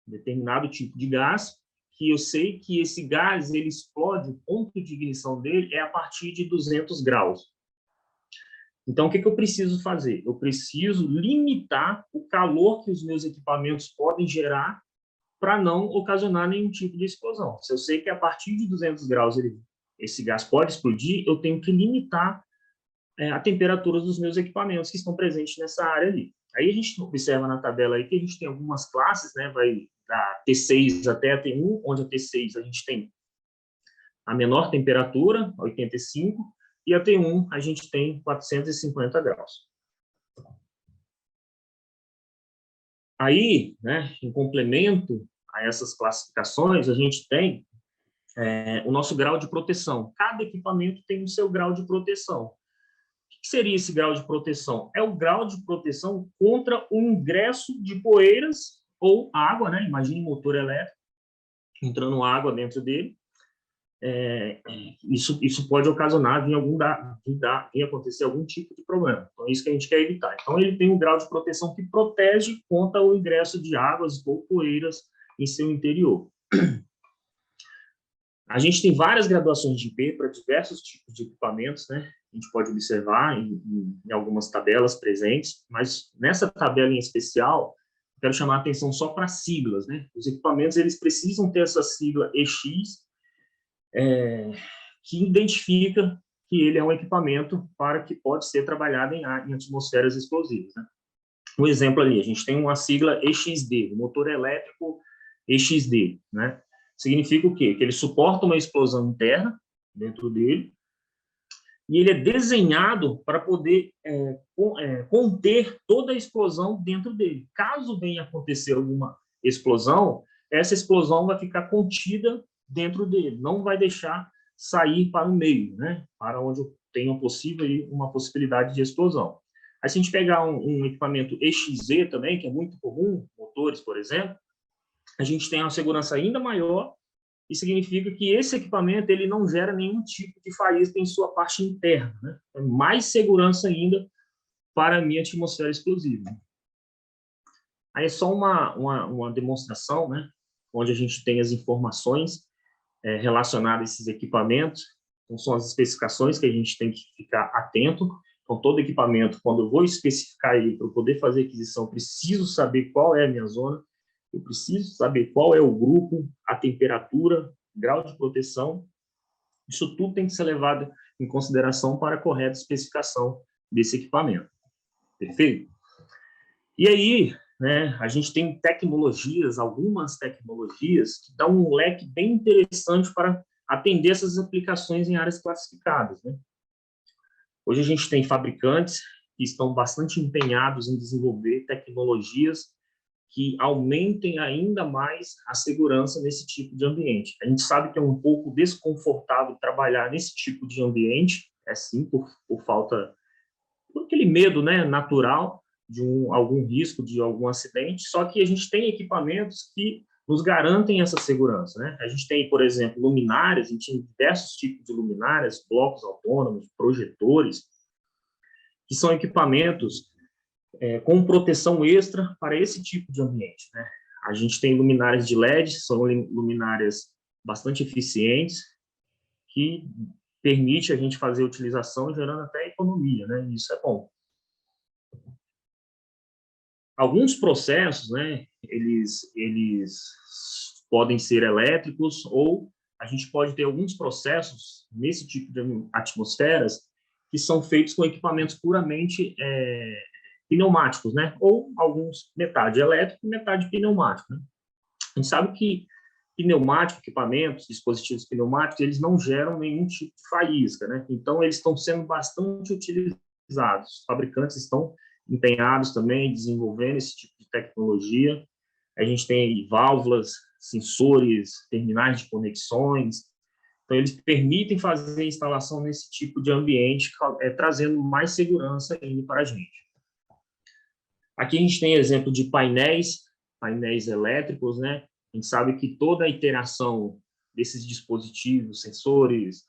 um determinado tipo de gás, que eu sei que esse gás ele explode, o ponto de ignição dele é a partir de 200 graus. Então, o que eu preciso fazer? Eu preciso limitar o calor que os meus equipamentos podem gerar para não ocasionar nenhum tipo de explosão. Se eu sei que a partir de 200 graus esse gás pode explodir, eu tenho que limitar a temperatura dos meus equipamentos que estão presentes nessa área ali. Aí a gente observa na tabela aí que a gente tem algumas classes, né? Vai da T6 até a T1, onde a T6 a gente tem a menor temperatura, 85, e a T1 a gente tem 450 graus. Aí, né, em complemento a essas classificações, a gente tem o nosso grau de proteção. Cada equipamento tem o seu grau de proteção. O que seria esse grau de proteção? É o grau de proteção contra o ingresso de poeiras ou água, né? Imagine um motor elétrico entrando água dentro dele. Isso pode ocasionar vir acontecer algum tipo de problema. Então, é isso que a gente quer evitar. Então, ele tem um grau de proteção que protege contra o ingresso de águas ou poeiras em seu interior. A gente tem várias graduações de IP para diversos tipos de equipamentos, né? A gente pode observar em algumas tabelas presentes, mas nessa tabela em especial, quero chamar a atenção só para siglas, né? Os equipamentos, eles precisam ter essa sigla EX, que identifica que ele é um equipamento para que pode ser trabalhado em atmosferas explosivas, né? Um exemplo ali, a gente tem uma sigla EXD, motor elétrico EXD, né? Significa o quê? Que ele suporta uma explosão interna dentro dele e ele é desenhado para poder conter toda a explosão dentro dele. Caso venha acontecer alguma explosão, essa explosão vai ficar contida dentro dele, não vai deixar sair para o meio, né? Para onde tem uma possibilidade de explosão. Aí, se a gente pegar um equipamento EXZ também, que é muito comum, motores, por exemplo, a gente tem uma segurança ainda maior e significa que esse equipamento ele não gera nenhum tipo de faísca em sua parte interna, né? É mais segurança ainda para a minha atmosfera explosiva. Aí é só uma demonstração, né? Onde a gente tem as informações relacionadas a esses equipamentos. Então, são as especificações que a gente tem que ficar atento. Então, todo equipamento, quando eu vou especificar ele para eu poder fazer aquisição, eu preciso saber qual é a minha zona, eu preciso saber qual é o grupo, a temperatura, grau de proteção. Isso tudo tem que ser levado em consideração para a correta especificação desse equipamento. Perfeito? E aí, né, a gente tem algumas tecnologias que dão um leque bem interessante para atender essas aplicações em áreas classificadas, né? Hoje a gente tem fabricantes que estão bastante empenhados em desenvolver tecnologias que aumentem ainda mais a segurança nesse tipo de ambiente. A gente sabe que é um pouco desconfortável trabalhar nesse tipo de ambiente, sim, por aquele medo, né, natural de algum risco, de algum acidente, só que a gente tem equipamentos que nos garantem essa segurança, né? A gente tem, por exemplo, luminárias, a gente tem diversos tipos de luminárias, blocos autônomos, projetores, que são equipamentos com proteção extra para esse tipo de ambiente, né? A gente tem luminárias de LED, são luminárias bastante eficientes, que permite a gente fazer a utilização, gerando até economia, né? Isso é bom. Alguns processos, né, eles podem ser elétricos, ou a gente pode ter alguns processos nesse tipo de atmosferas que são feitos com equipamentos puramente pneumáticos, né? Ou alguns metade elétrico e metade pneumático, né? A gente sabe que equipamentos, dispositivos pneumáticos, eles não geram nenhum tipo de faísca, né? Então, eles estão sendo bastante utilizados. Os fabricantes estão empenhados também em desenvolvendo esse tipo de tecnologia. A gente tem válvulas, sensores, terminais de conexões. Então, eles permitem fazer a instalação nesse tipo de ambiente, trazendo mais segurança ainda para a gente. Aqui a gente tem exemplo de painéis elétricos, né? A gente sabe que toda a interação desses dispositivos, sensores,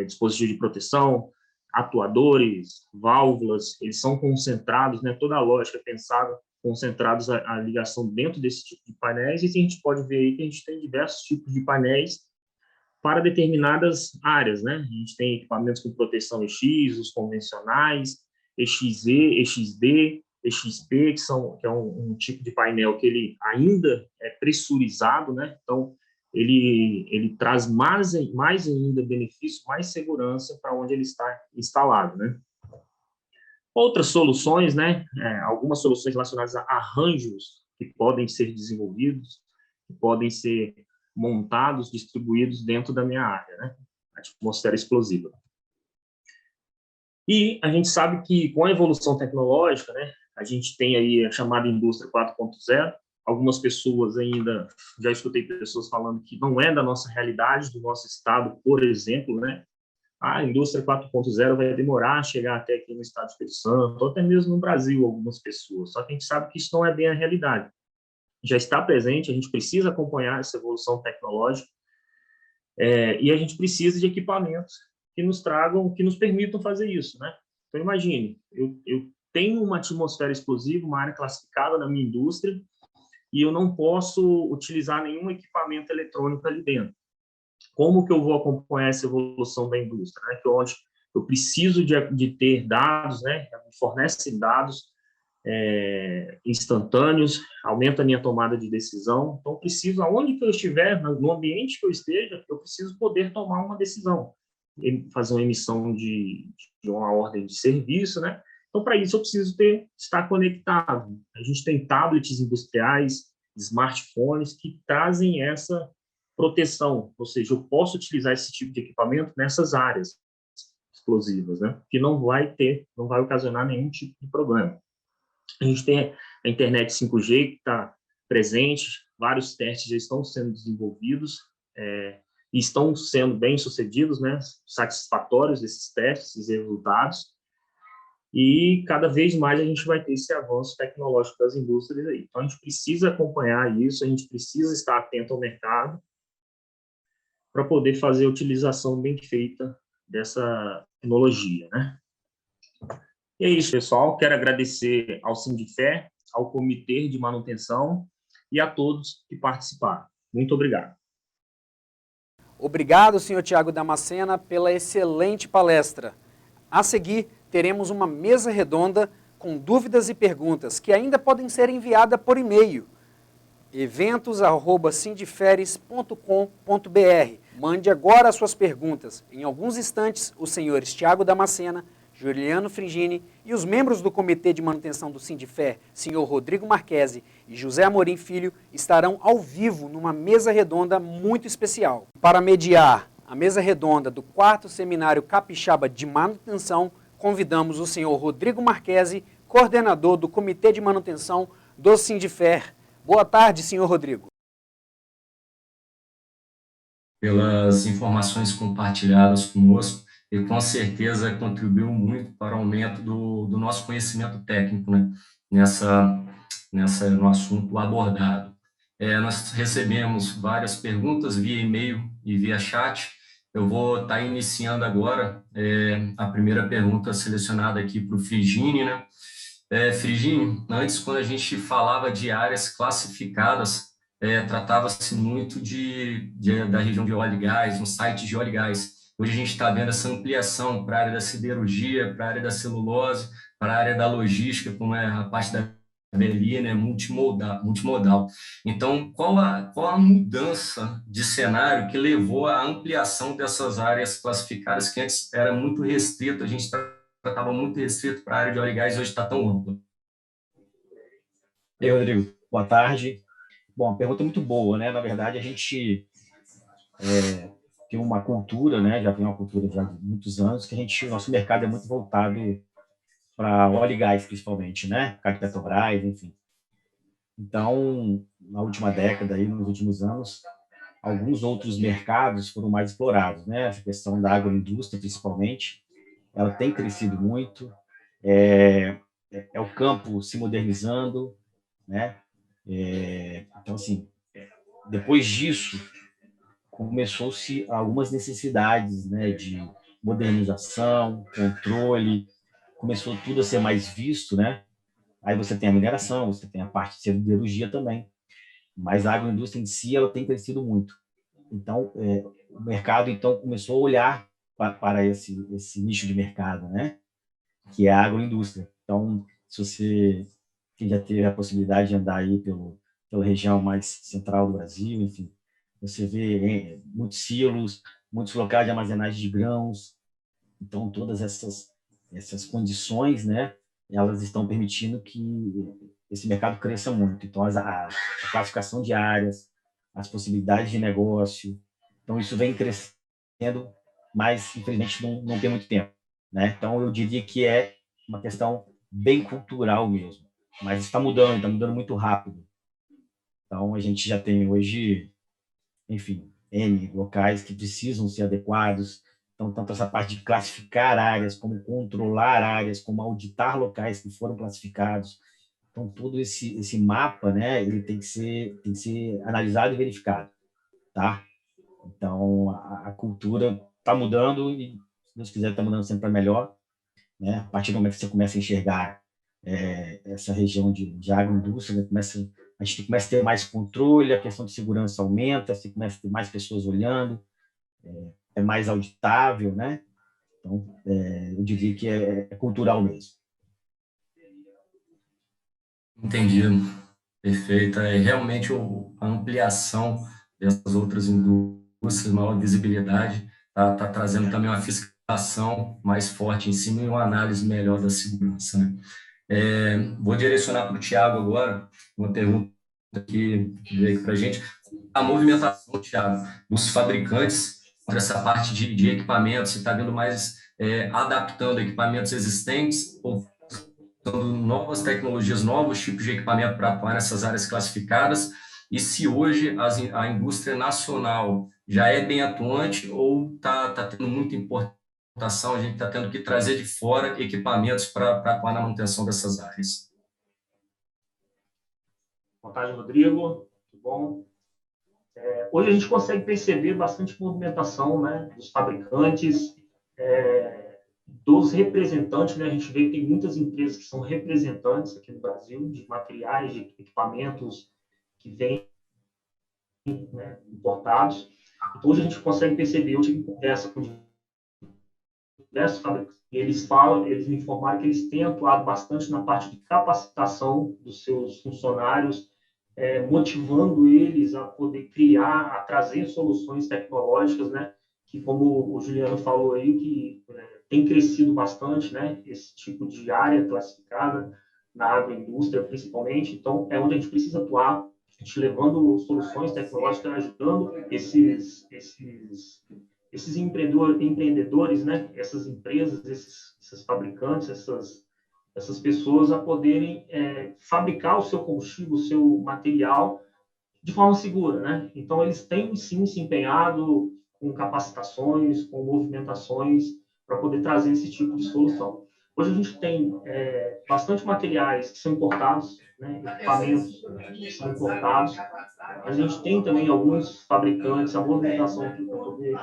dispositivos de proteção, atuadores, válvulas, eles são concentrados, né? Toda a lógica é pensada, concentrados a ligação dentro desse tipo de painéis, e a gente pode ver aí que a gente tem diversos tipos de painéis para determinadas áreas, né? A gente tem equipamentos com proteção EX, os convencionais, EXZ, EXD, EXP, que é um tipo de painel que ele ainda é pressurizado, né? Então, ele traz mais ainda benefício, mais segurança para onde ele está instalado, né? Outras soluções, né? Algumas soluções relacionadas a arranjos que podem ser desenvolvidos, que podem ser montados, distribuídos dentro da minha área, né? Atmosfera explosiva. E a gente sabe que com a evolução tecnológica, né, a gente tem aí a chamada indústria 4.0. Algumas pessoas ainda, já escutei pessoas falando que não é da nossa realidade, do nosso estado, por exemplo, né? A indústria 4.0 vai demorar a chegar até aqui no estado do Espírito Santo, ou até mesmo no Brasil, algumas pessoas. Só que a gente sabe que isso não é bem a realidade. Já está presente, a gente precisa acompanhar essa evolução tecnológica, e a gente precisa de equipamentos que nos tragam, que nos permitam fazer isso, né? Então, imagine, eu tenho uma atmosfera explosiva, uma área classificada na minha indústria, e eu não posso utilizar nenhum equipamento eletrônico ali dentro. Como que eu vou acompanhar essa evolução da indústria, né? Que onde eu preciso de ter dados, né? Me fornecem dados instantâneos, aumenta a minha tomada de decisão. Então, preciso, aonde que eu estiver, no ambiente que eu esteja, eu preciso poder tomar uma decisão, fazer uma emissão de uma ordem de serviço, né? Então, para isso, eu preciso estar conectado. A gente tem tablets industriais, smartphones que trazem essa proteção, ou seja, eu posso utilizar esse tipo de equipamento nessas áreas explosivas, né? Que não vai ocasionar nenhum tipo de problema. A gente tem a internet 5G que está presente, vários testes já estão sendo desenvolvidos e estão sendo bem-sucedidos, né? Satisfatórios esses testes, esses resultados, e cada vez mais a gente vai ter esse avanço tecnológico das indústrias aí. Então, a gente precisa acompanhar isso, a gente precisa estar atento ao mercado para poder fazer a utilização bem feita dessa tecnologia, né? E é isso, pessoal. Quero agradecer ao Sindifé, ao Comitê de Manutenção e a todos que participaram. Muito obrigado. Obrigado, senhor Tiago Damascena, pela excelente palestra. A seguir, teremos uma mesa redonda com dúvidas e perguntas que ainda podem ser enviadas por e-mail. eventos@sindiferes.com.br. Mande agora as suas perguntas. Em alguns instantes, os senhores Tiago Damascena, Juliano Frigini e os membros do Comitê de Manutenção do Sindifé, senhor Rodrigo Marquesi e José Amorim Filho, estarão ao vivo numa mesa redonda muito especial. Para mediar a mesa redonda do 4º Seminário Capixaba de Manutenção, convidamos o senhor Rodrigo Marquesi, coordenador do Comitê de Manutenção do Sindifé. Boa tarde, senhor Rodrigo. Pelas informações compartilhadas conosco, e com certeza contribuiu muito para o aumento do nosso conhecimento técnico, né? No assunto abordado. Nós recebemos várias perguntas via e-mail e via chat. Eu vou estar iniciando agora a primeira pergunta selecionada aqui para o Frigini, né? Frigini, antes, quando a gente falava de áreas classificadas, tratava-se muito da região de óleo e gás, no site de óleo e gás. Hoje a gente está vendo essa ampliação para a área da siderurgia, para a área da celulose, para a área da logística, como é a parte da BLI, né, multimodal. Então, qual a mudança de cenário que levou à ampliação dessas áreas classificadas, que antes era muito restrito, a gente tratava muito restrito para a área de óleo e gás, hoje está tão ampla? E aí, Rodrigo, boa tarde. Bom, a pergunta é muito boa, né? Na verdade, a gente tem uma cultura, né? Já tem uma cultura já de muitos anos, que o nosso mercado é muito voltado para óleo e gás, principalmente, né? Petrobras, enfim. Então, na última década, aí, nos últimos anos, alguns outros mercados foram mais explorados, né? Essa questão da agroindústria, principalmente, ela tem crescido muito. É o campo se modernizando, né? Então, assim, depois disso, começou-se algumas necessidades, né, de modernização, controle, começou tudo a ser mais visto, né? Aí você tem a mineração, você tem a parte de siderurgia também, mas a agroindústria em si ela tem crescido muito. Então, o mercado então começou a olhar para esse nicho de mercado, né? Que é a agroindústria. Então, quem já teve a possibilidade de andar aí pela região mais central do Brasil, enfim, você vê muitos silos, muitos locais de armazenagem de grãos. Então, todas essas condições, né, elas estão permitindo que esse mercado cresça muito. Então, a classificação de áreas, as possibilidades de negócio, então isso vem crescendo, mas infelizmente não tem muito tempo, né? Então, eu diria que é uma questão bem cultural mesmo, mas está mudando muito rápido. Então, a gente já tem hoje, enfim, N locais que precisam ser adequados. Então, tanto essa parte de classificar áreas, como controlar áreas, como auditar locais que foram classificados. Então, todo esse mapa, né, ele tem que ser analisado e verificado, tá? Então, a cultura está mudando e, se Deus quiser, está mudando sempre para melhor, né? A partir do momento que você começa a enxergar essa região de agroindústria, a gente começa a ter mais controle, a questão de segurança aumenta, você começa a ter mais pessoas olhando, é mais auditável, né? Então, eu diria que é cultural mesmo. Entendido. Perfeito. É realmente a ampliação dessas outras indústrias, maior visibilidade, tá trazendo também uma fiscalização mais forte em cima e uma análise melhor da segurança, né? Vou direcionar para o Thiago agora uma pergunta que veio aqui para a gente. A movimentação, Thiago, dos fabricantes para essa parte de equipamentos, você está vendo mais adaptando equipamentos existentes ou novas tecnologias, novos tipos de equipamento para atuar nessas áreas classificadas, e se hoje a indústria nacional já é bem atuante ou está tendo muita importação, a gente está tendo que trazer de fora equipamentos para atuar na manutenção dessas áreas. Boa tarde, Rodrigo. Tudo bom? Hoje a gente consegue perceber bastante movimentação, né, dos fabricantes, dos representantes, né? A gente vê que tem muitas empresas que são representantes aqui no Brasil de materiais, de equipamentos que vêm, né, importados. Então, hoje a gente consegue perceber, eu tive conversa com diversos fabricantes, e eles me informaram que eles têm atuado bastante na parte de capacitação dos seus funcionários, motivando eles a poder criar, a trazer soluções tecnológicas, né? Que, como o Juliano falou aí, que tem crescido bastante, né, esse tipo de área classificada na agroindústria, principalmente. Então, é onde a gente precisa atuar, a gente levando soluções tecnológicas, ajudando esses empreendedores, né, essas empresas, esses fabricantes, essas pessoas a poderem fabricar o seu combustível, o seu material de forma segura, né? Então, eles têm, sim, se empenhado com capacitações, com movimentações, para poder trazer esse tipo de solução. Hoje a gente tem bastante materiais que são importados, né, equipamentos que são importados. A gente tem também alguns fabricantes, a movimentação para poder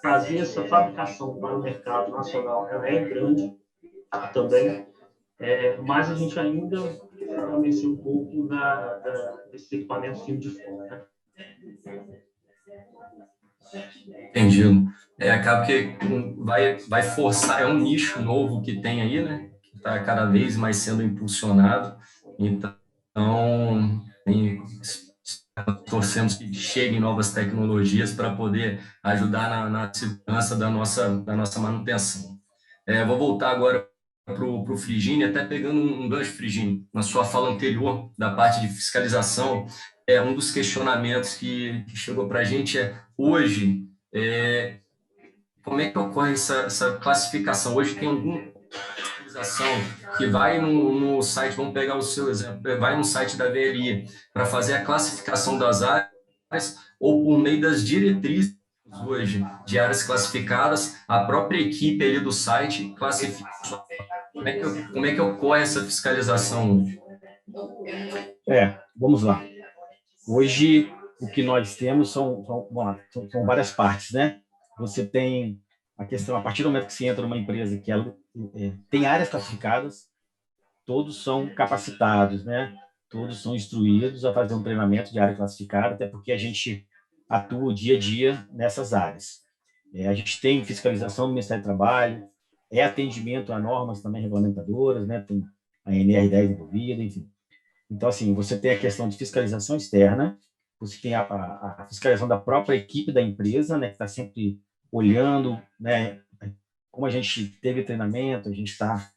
trazer essa fabricação para o mercado nacional, ela é grande também, mas a gente ainda permaneceu um pouco desses equipamentos vindo de fora, né? Entendido. Acaba que vai forçar, é um nicho novo que tem aí, né? Que está cada vez mais sendo impulsionado. Então, torcemos que cheguem novas tecnologias para poder ajudar na segurança da nossa manutenção. Vou voltar agora para o Frigine, até pegando um gancho, Frigine, na sua fala anterior da parte de fiscalização, um dos questionamentos que chegou para a gente hoje, como é que ocorre essa classificação? Hoje tem alguma fiscalização que vai no site, vamos pegar o seu exemplo, vai no site da VLI para fazer a classificação das áreas, ou por meio das diretrizes hoje de áreas classificadas, a própria equipe ali do site classifica. Como é que ocorre essa fiscalização hoje? Vamos lá. Hoje, o que nós temos são várias partes, né? Você tem a questão, a partir do momento que você entra numa empresa que ela tem áreas classificadas, todos são capacitados, né? Todos são instruídos a fazer um treinamento de área classificada, até porque a gente atua dia a dia nessas áreas. A gente tem fiscalização do Ministério do Trabalho, atendimento a normas também regulamentadoras, né? Tem a NR10 envolvida, enfim. Então, assim, você tem a questão de fiscalização externa, você tem a fiscalização da própria equipe da empresa, né, que está sempre olhando, né, como a gente teve treinamento, a gente está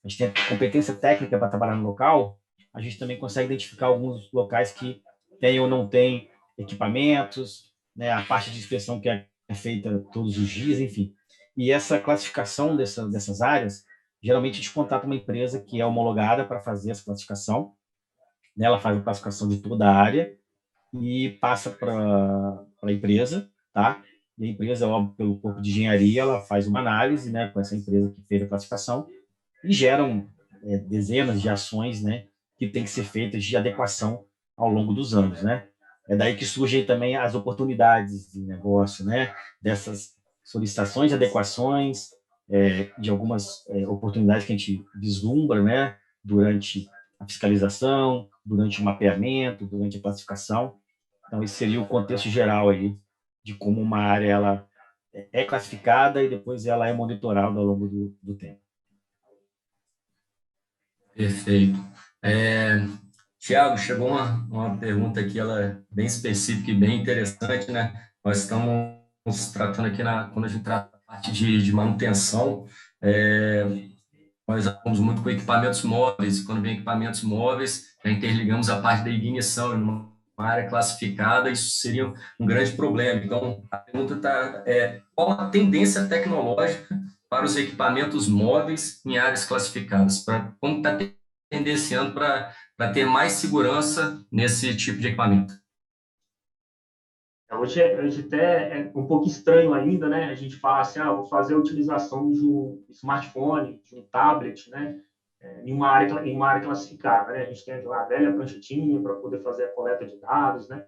a gente tem a competência técnica para trabalhar no local, a gente também consegue identificar alguns locais que têm ou não têm equipamentos, né, a parte de inspeção que é feita todos os dias, enfim. E essa classificação dessas áreas, geralmente a gente contata uma empresa que é homologada para fazer essa classificação, né, ela faz a classificação de toda a área e passa para a empresa, tá? E a empresa, óbvio, pelo corpo de engenharia, ela faz uma análise, né, com essa empresa que fez a classificação e geram dezenas de ações, né, que tem que ser feitas de adequação ao longo dos anos, né? É daí que surgem também as oportunidades de negócio, né? Dessas solicitações de adequações, de algumas oportunidades que a gente vislumbra, né? Durante a fiscalização, durante o mapeamento, durante a classificação. Então, esse seria o contexto geral aí de como uma área ela é classificada e depois ela é monitorada ao longo do tempo. Perfeito. Tiago, chegou uma pergunta aqui, ela é bem específica e bem interessante, né? Nós estamos tratando aqui, quando a gente trata a parte de manutenção, nós atuamos muito com equipamentos móveis, e quando vem equipamentos móveis, já interligamos a parte da ignição em uma área classificada, isso seria um grande problema. Então, a pergunta qual a tendência tecnológica para os equipamentos móveis em áreas classificadas? Como está tendenciando para ter mais segurança nesse tipo de equipamento? Hoje até é um pouco estranho ainda, né? A gente fala assim, vou fazer a utilização de um smartphone, de um tablet, né? Em uma área classificada, né? A gente tem lá a velha pranchetinha para poder fazer a coleta de dados, né?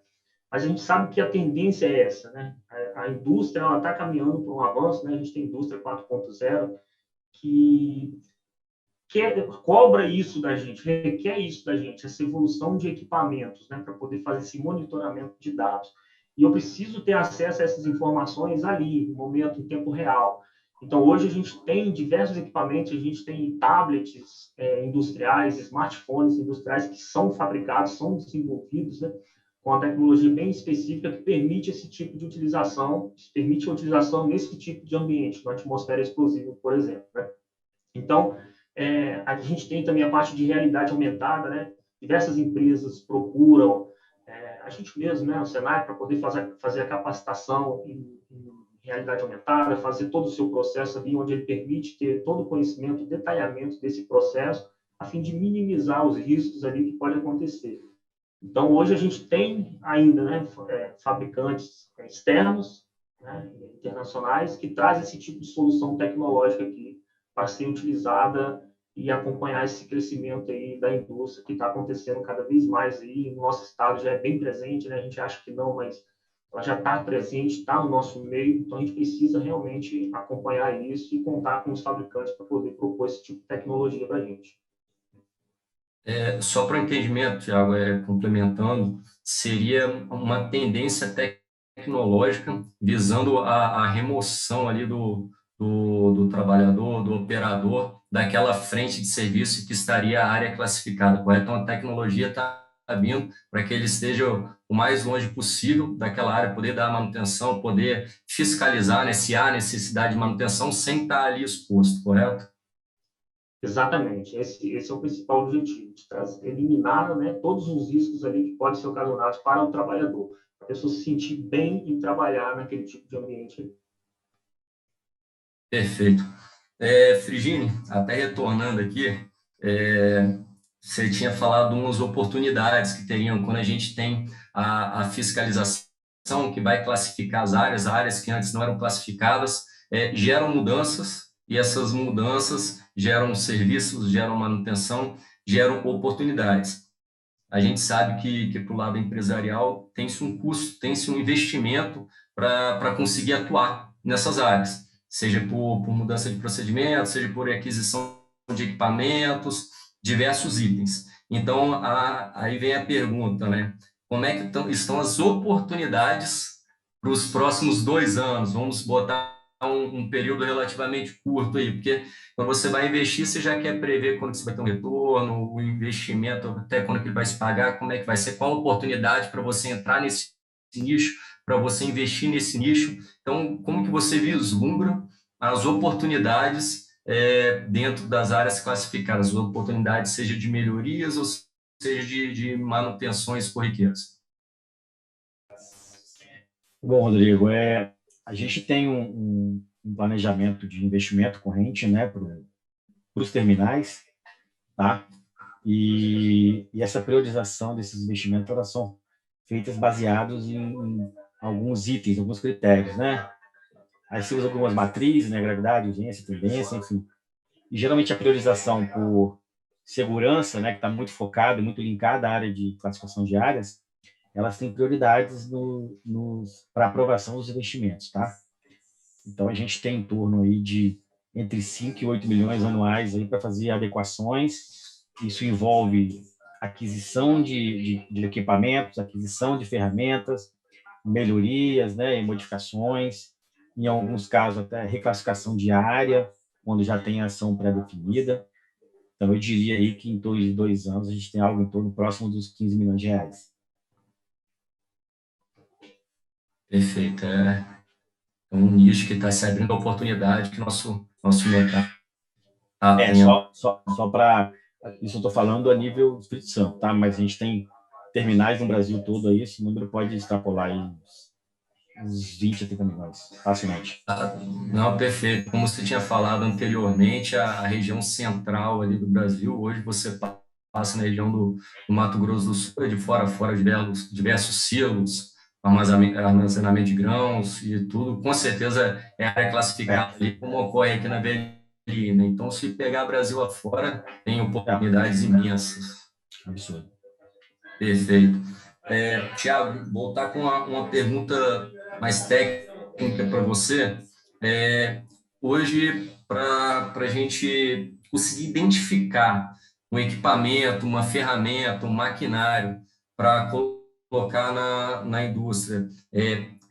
Mas a gente sabe que a tendência é essa, né? A indústria está caminhando para um avanço, né? A gente tem a indústria 4.0 que cobra isso da gente, requer isso da gente, essa evolução de equipamentos, né? Para poder fazer esse monitoramento de dados. E eu preciso ter acesso a essas informações ali, no momento, em tempo real. Então, hoje a gente tem diversos equipamentos, a gente tem tablets industriais, smartphones industriais que são fabricados, são desenvolvidos, né, com uma tecnologia bem específica que permite esse tipo de utilização, permite a utilização nesse tipo de ambiente, na atmosfera explosiva, por exemplo, né? Então, a gente tem também a parte de realidade aumentada, né? Diversas empresas procuram a gente mesmo, né, o Senai, para poder fazer a capacitação em realidade aumentada, fazer todo o seu processo ali, onde ele permite ter todo o conhecimento, detalhamento desse processo, a fim de minimizar os riscos ali que podem acontecer. Então, hoje a gente tem ainda, né, fabricantes externos, né, internacionais, que trazem esse tipo de solução tecnológica aqui para ser utilizada e acompanhar esse crescimento aí da indústria que está acontecendo cada vez mais aí. No nosso estado já é bem presente, né? A gente acha que não, mas ela já está presente, está no nosso meio, então a gente precisa realmente acompanhar isso e contar com os fabricantes para poder propor esse tipo de tecnologia para a gente. Só para o entendimento, Tiago, complementando, seria uma tendência tecnológica visando a remoção ali do trabalhador, do operador, daquela frente de serviço que estaria a área classificada, correto? Então, a tecnologia está vindo para que ele esteja o mais longe possível daquela área, poder dar manutenção, poder fiscalizar, né, se há necessidade de manutenção sem estar ali exposto, correto? Exatamente, esse é o principal objetivo, de eliminar, né, todos os riscos ali que podem ser ocasionados para o trabalhador, para a pessoa se sentir bem e trabalhar naquele tipo de ambiente. Perfeito. Frigini, até retornando aqui, você tinha falado de umas oportunidades que teriam quando a gente tem a fiscalização que vai classificar as áreas que antes não eram classificadas, geram mudanças, e essas mudanças geram serviços, geram manutenção, geram oportunidades. A gente sabe que para o lado empresarial tem-se um custo, tem-se um investimento para conseguir atuar nessas áreas, seja por mudança de procedimento, seja por aquisição de equipamentos, diversos itens. Então, aí vem a pergunta, né? Como é que estão as oportunidades para os próximos 2 anos? Vamos botar um período relativamente curto aí, porque quando você vai investir, você já quer prever quando você vai ter um retorno, o investimento, até quando que ele vai se pagar, como é que vai ser, qual a oportunidade para você entrar nesse nicho, para você investir nesse nicho. Então, como que você vislumbra as oportunidades dentro das áreas classificadas, oportunidades seja de melhorias ou seja de manutenções corriqueiras? Bom, Rodrigo, a gente tem um planejamento de investimento corrente, né, para os terminais, tá? E essa priorização desses investimentos, elas são feitas baseados em alguns itens, alguns critérios, né? Aí se usa algumas matrizes, né, gravidade, urgência, tendência, enfim. E geralmente a priorização por segurança, né, que está muito focada, muito linkada à área de classificação de áreas, elas têm prioridades para aprovação dos investimentos, tá? Então, a gente tem em torno aí de entre 5 e 8 milhões anuais aí para fazer adequações. Isso envolve aquisição de equipamentos, aquisição de ferramentas, melhorias, né, e modificações, em alguns casos até reclassificação de área, quando já tem ação pré-definida. Então, eu diria aí que em torno de 2 anos a gente tem algo em torno próximo dos 15 milhões de reais. Perfeito. É um nicho que está se abrindo a oportunidade que nosso mercado está tendo. Só para... Isso eu estou falando a nível Espírito Santo, tá? Mas a gente tem terminais no Brasil todo aí, esse número pode extrapolar aí uns 20 a 30 milhões, facilmente. Não, perfeito. Como você tinha falado anteriormente, a região central ali do Brasil, hoje você passa na região do Mato Grosso do Sul, de fora a fora, diversos silos, armazenamento de grãos e tudo, com certeza é área classificada ali, como ocorre aqui na BLI, né? Então, se pegar Brasil afora, tem oportunidades imensas. Absurdo. Perfeito. Tiago, voltar com uma pergunta mais técnica para você. Hoje, para a gente conseguir identificar um equipamento, uma ferramenta, um maquinário para colocar na indústria,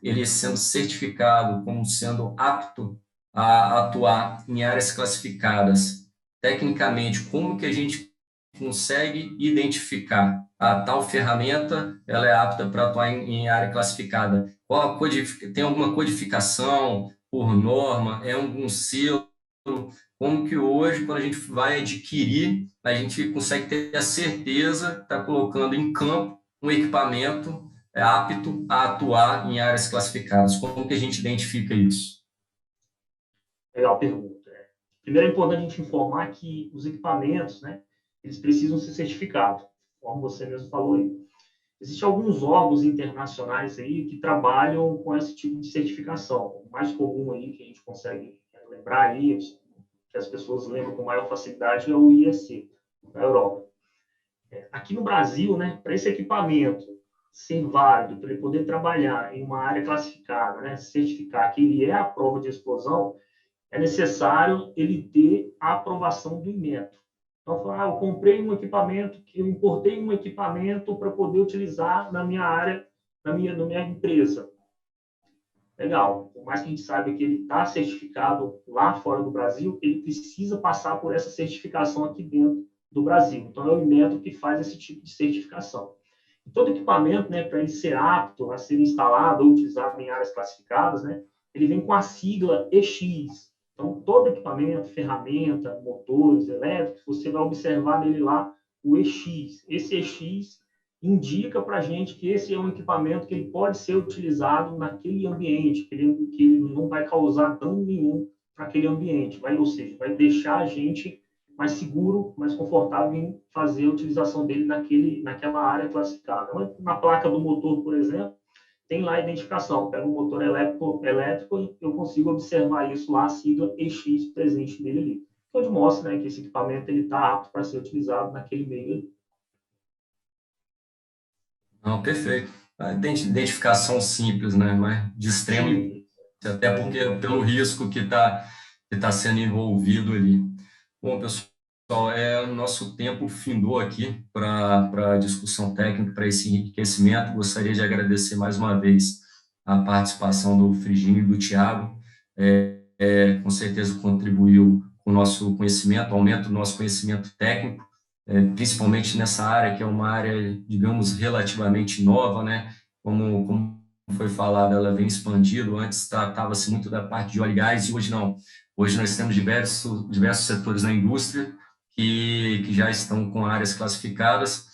ele sendo certificado como sendo apto a atuar em áreas classificadas, tecnicamente, como que a gente consegue identificar a tal ferramenta, ela é apta para atuar em área classificada? Tem alguma codificação por norma? É algum selo? Como que hoje, quando a gente vai adquirir, a gente consegue ter a certeza que está colocando em campo um equipamento apto a atuar em áreas classificadas? Como que a gente identifica isso? Legal pergunta. Primeiro é importante a gente informar que os equipamentos, né, eles precisam ser certificados, como você mesmo falou aí. Existem alguns órgãos internacionais aí que trabalham com esse tipo de certificação. O mais comum aí que a gente consegue lembrar aí, que as pessoas lembram com maior facilidade, é o IEC, da Europa. Aqui no Brasil, né, para esse equipamento ser válido, para ele poder trabalhar em uma área classificada, né, certificar que ele é a prova de explosão, é necessário ele ter a aprovação do Inmetro. Então, eu comprei um equipamento, eu importei um equipamento para poder utilizar na minha área, na minha empresa. Legal. Por mais que a gente saiba que ele está certificado lá fora do Brasil, ele precisa passar por essa certificação aqui dentro do Brasil. Então, é o Inmetro que faz esse tipo de certificação. E todo equipamento, né, para ele ser apto a ser instalado ou utilizado em áreas classificadas, né, ele vem com a sigla EX. Então, todo equipamento, ferramenta, motores elétricos, você vai observar nele lá o EX. Esse EX indica para a gente que esse é um equipamento que ele pode ser utilizado naquele ambiente, que ele não vai causar dano nenhum para aquele ambiente, ou seja, vai deixar a gente mais seguro, mais confortável em fazer a utilização dele naquela área classificada. Na placa do motor, por exemplo, tem lá a identificação. Pega um motor elétrico, eu consigo observar isso lá, a sigla EX presente nele ali. Onde mostra, né, que esse equipamento está apto para ser utilizado naquele meio ali. Não, perfeito. A identificação simples, né, mas de extremo, até porque pelo risco que tá sendo envolvido ali. Bom, pessoal, nosso tempo findou aqui para a discussão técnica, para esse enriquecimento. Gostaria de agradecer mais uma vez a participação do Friginho e do Tiago. Com certeza contribuiu com o nosso conhecimento, aumenta o nosso conhecimento técnico, principalmente nessa área, que é uma área, digamos, relativamente nova, né? Como foi falado, ela vem expandindo. Antes tratava-se muito da parte de óleo e gás, e hoje não. Hoje nós temos diversos setores na indústria que já estão com áreas classificadas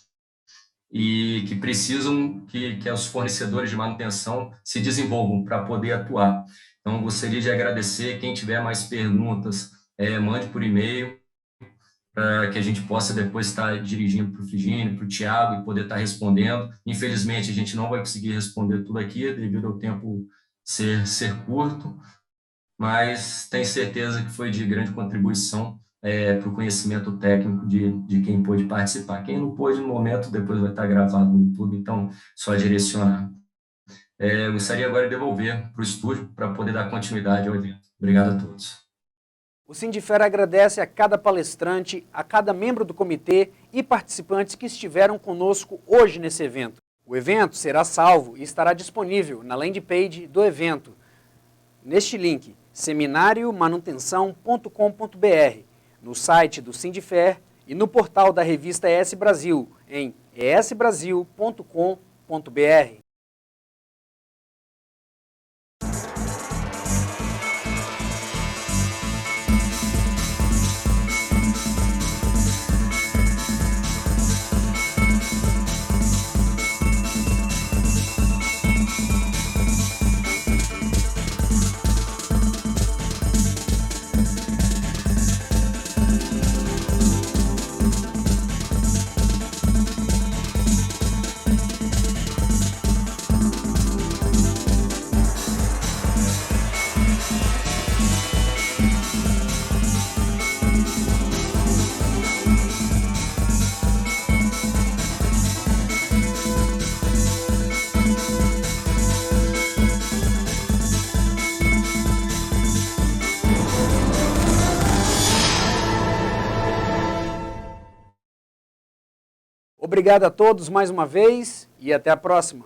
e que precisam que os fornecedores de manutenção se desenvolvam para poder atuar. Então, gostaria de agradecer. Quem tiver mais perguntas, mande por e-mail, para que a gente possa depois estar dirigindo para o Frigênio, para o Thiago e poder estar respondendo. Infelizmente, a gente não vai conseguir responder tudo aqui, devido ao tempo ser curto, mas tenho certeza que foi de grande contribuição para o conhecimento técnico de quem pôde participar. Quem não pôde no momento, depois vai estar gravado no YouTube, então só direcionar. Gostaria agora de devolver para o estúdio para poder dar continuidade ao evento. Obrigado a todos. O Sindifer agradece a cada palestrante, a cada membro do comitê e participantes que estiveram conosco hoje nesse evento. O evento será salvo e estará disponível na landing page do evento, neste link, seminariomanutenção.com.br, no site do Sindifer e no portal da revista ES Brasil, em esbrasil.com.br. Obrigado a todos mais uma vez e até a próxima.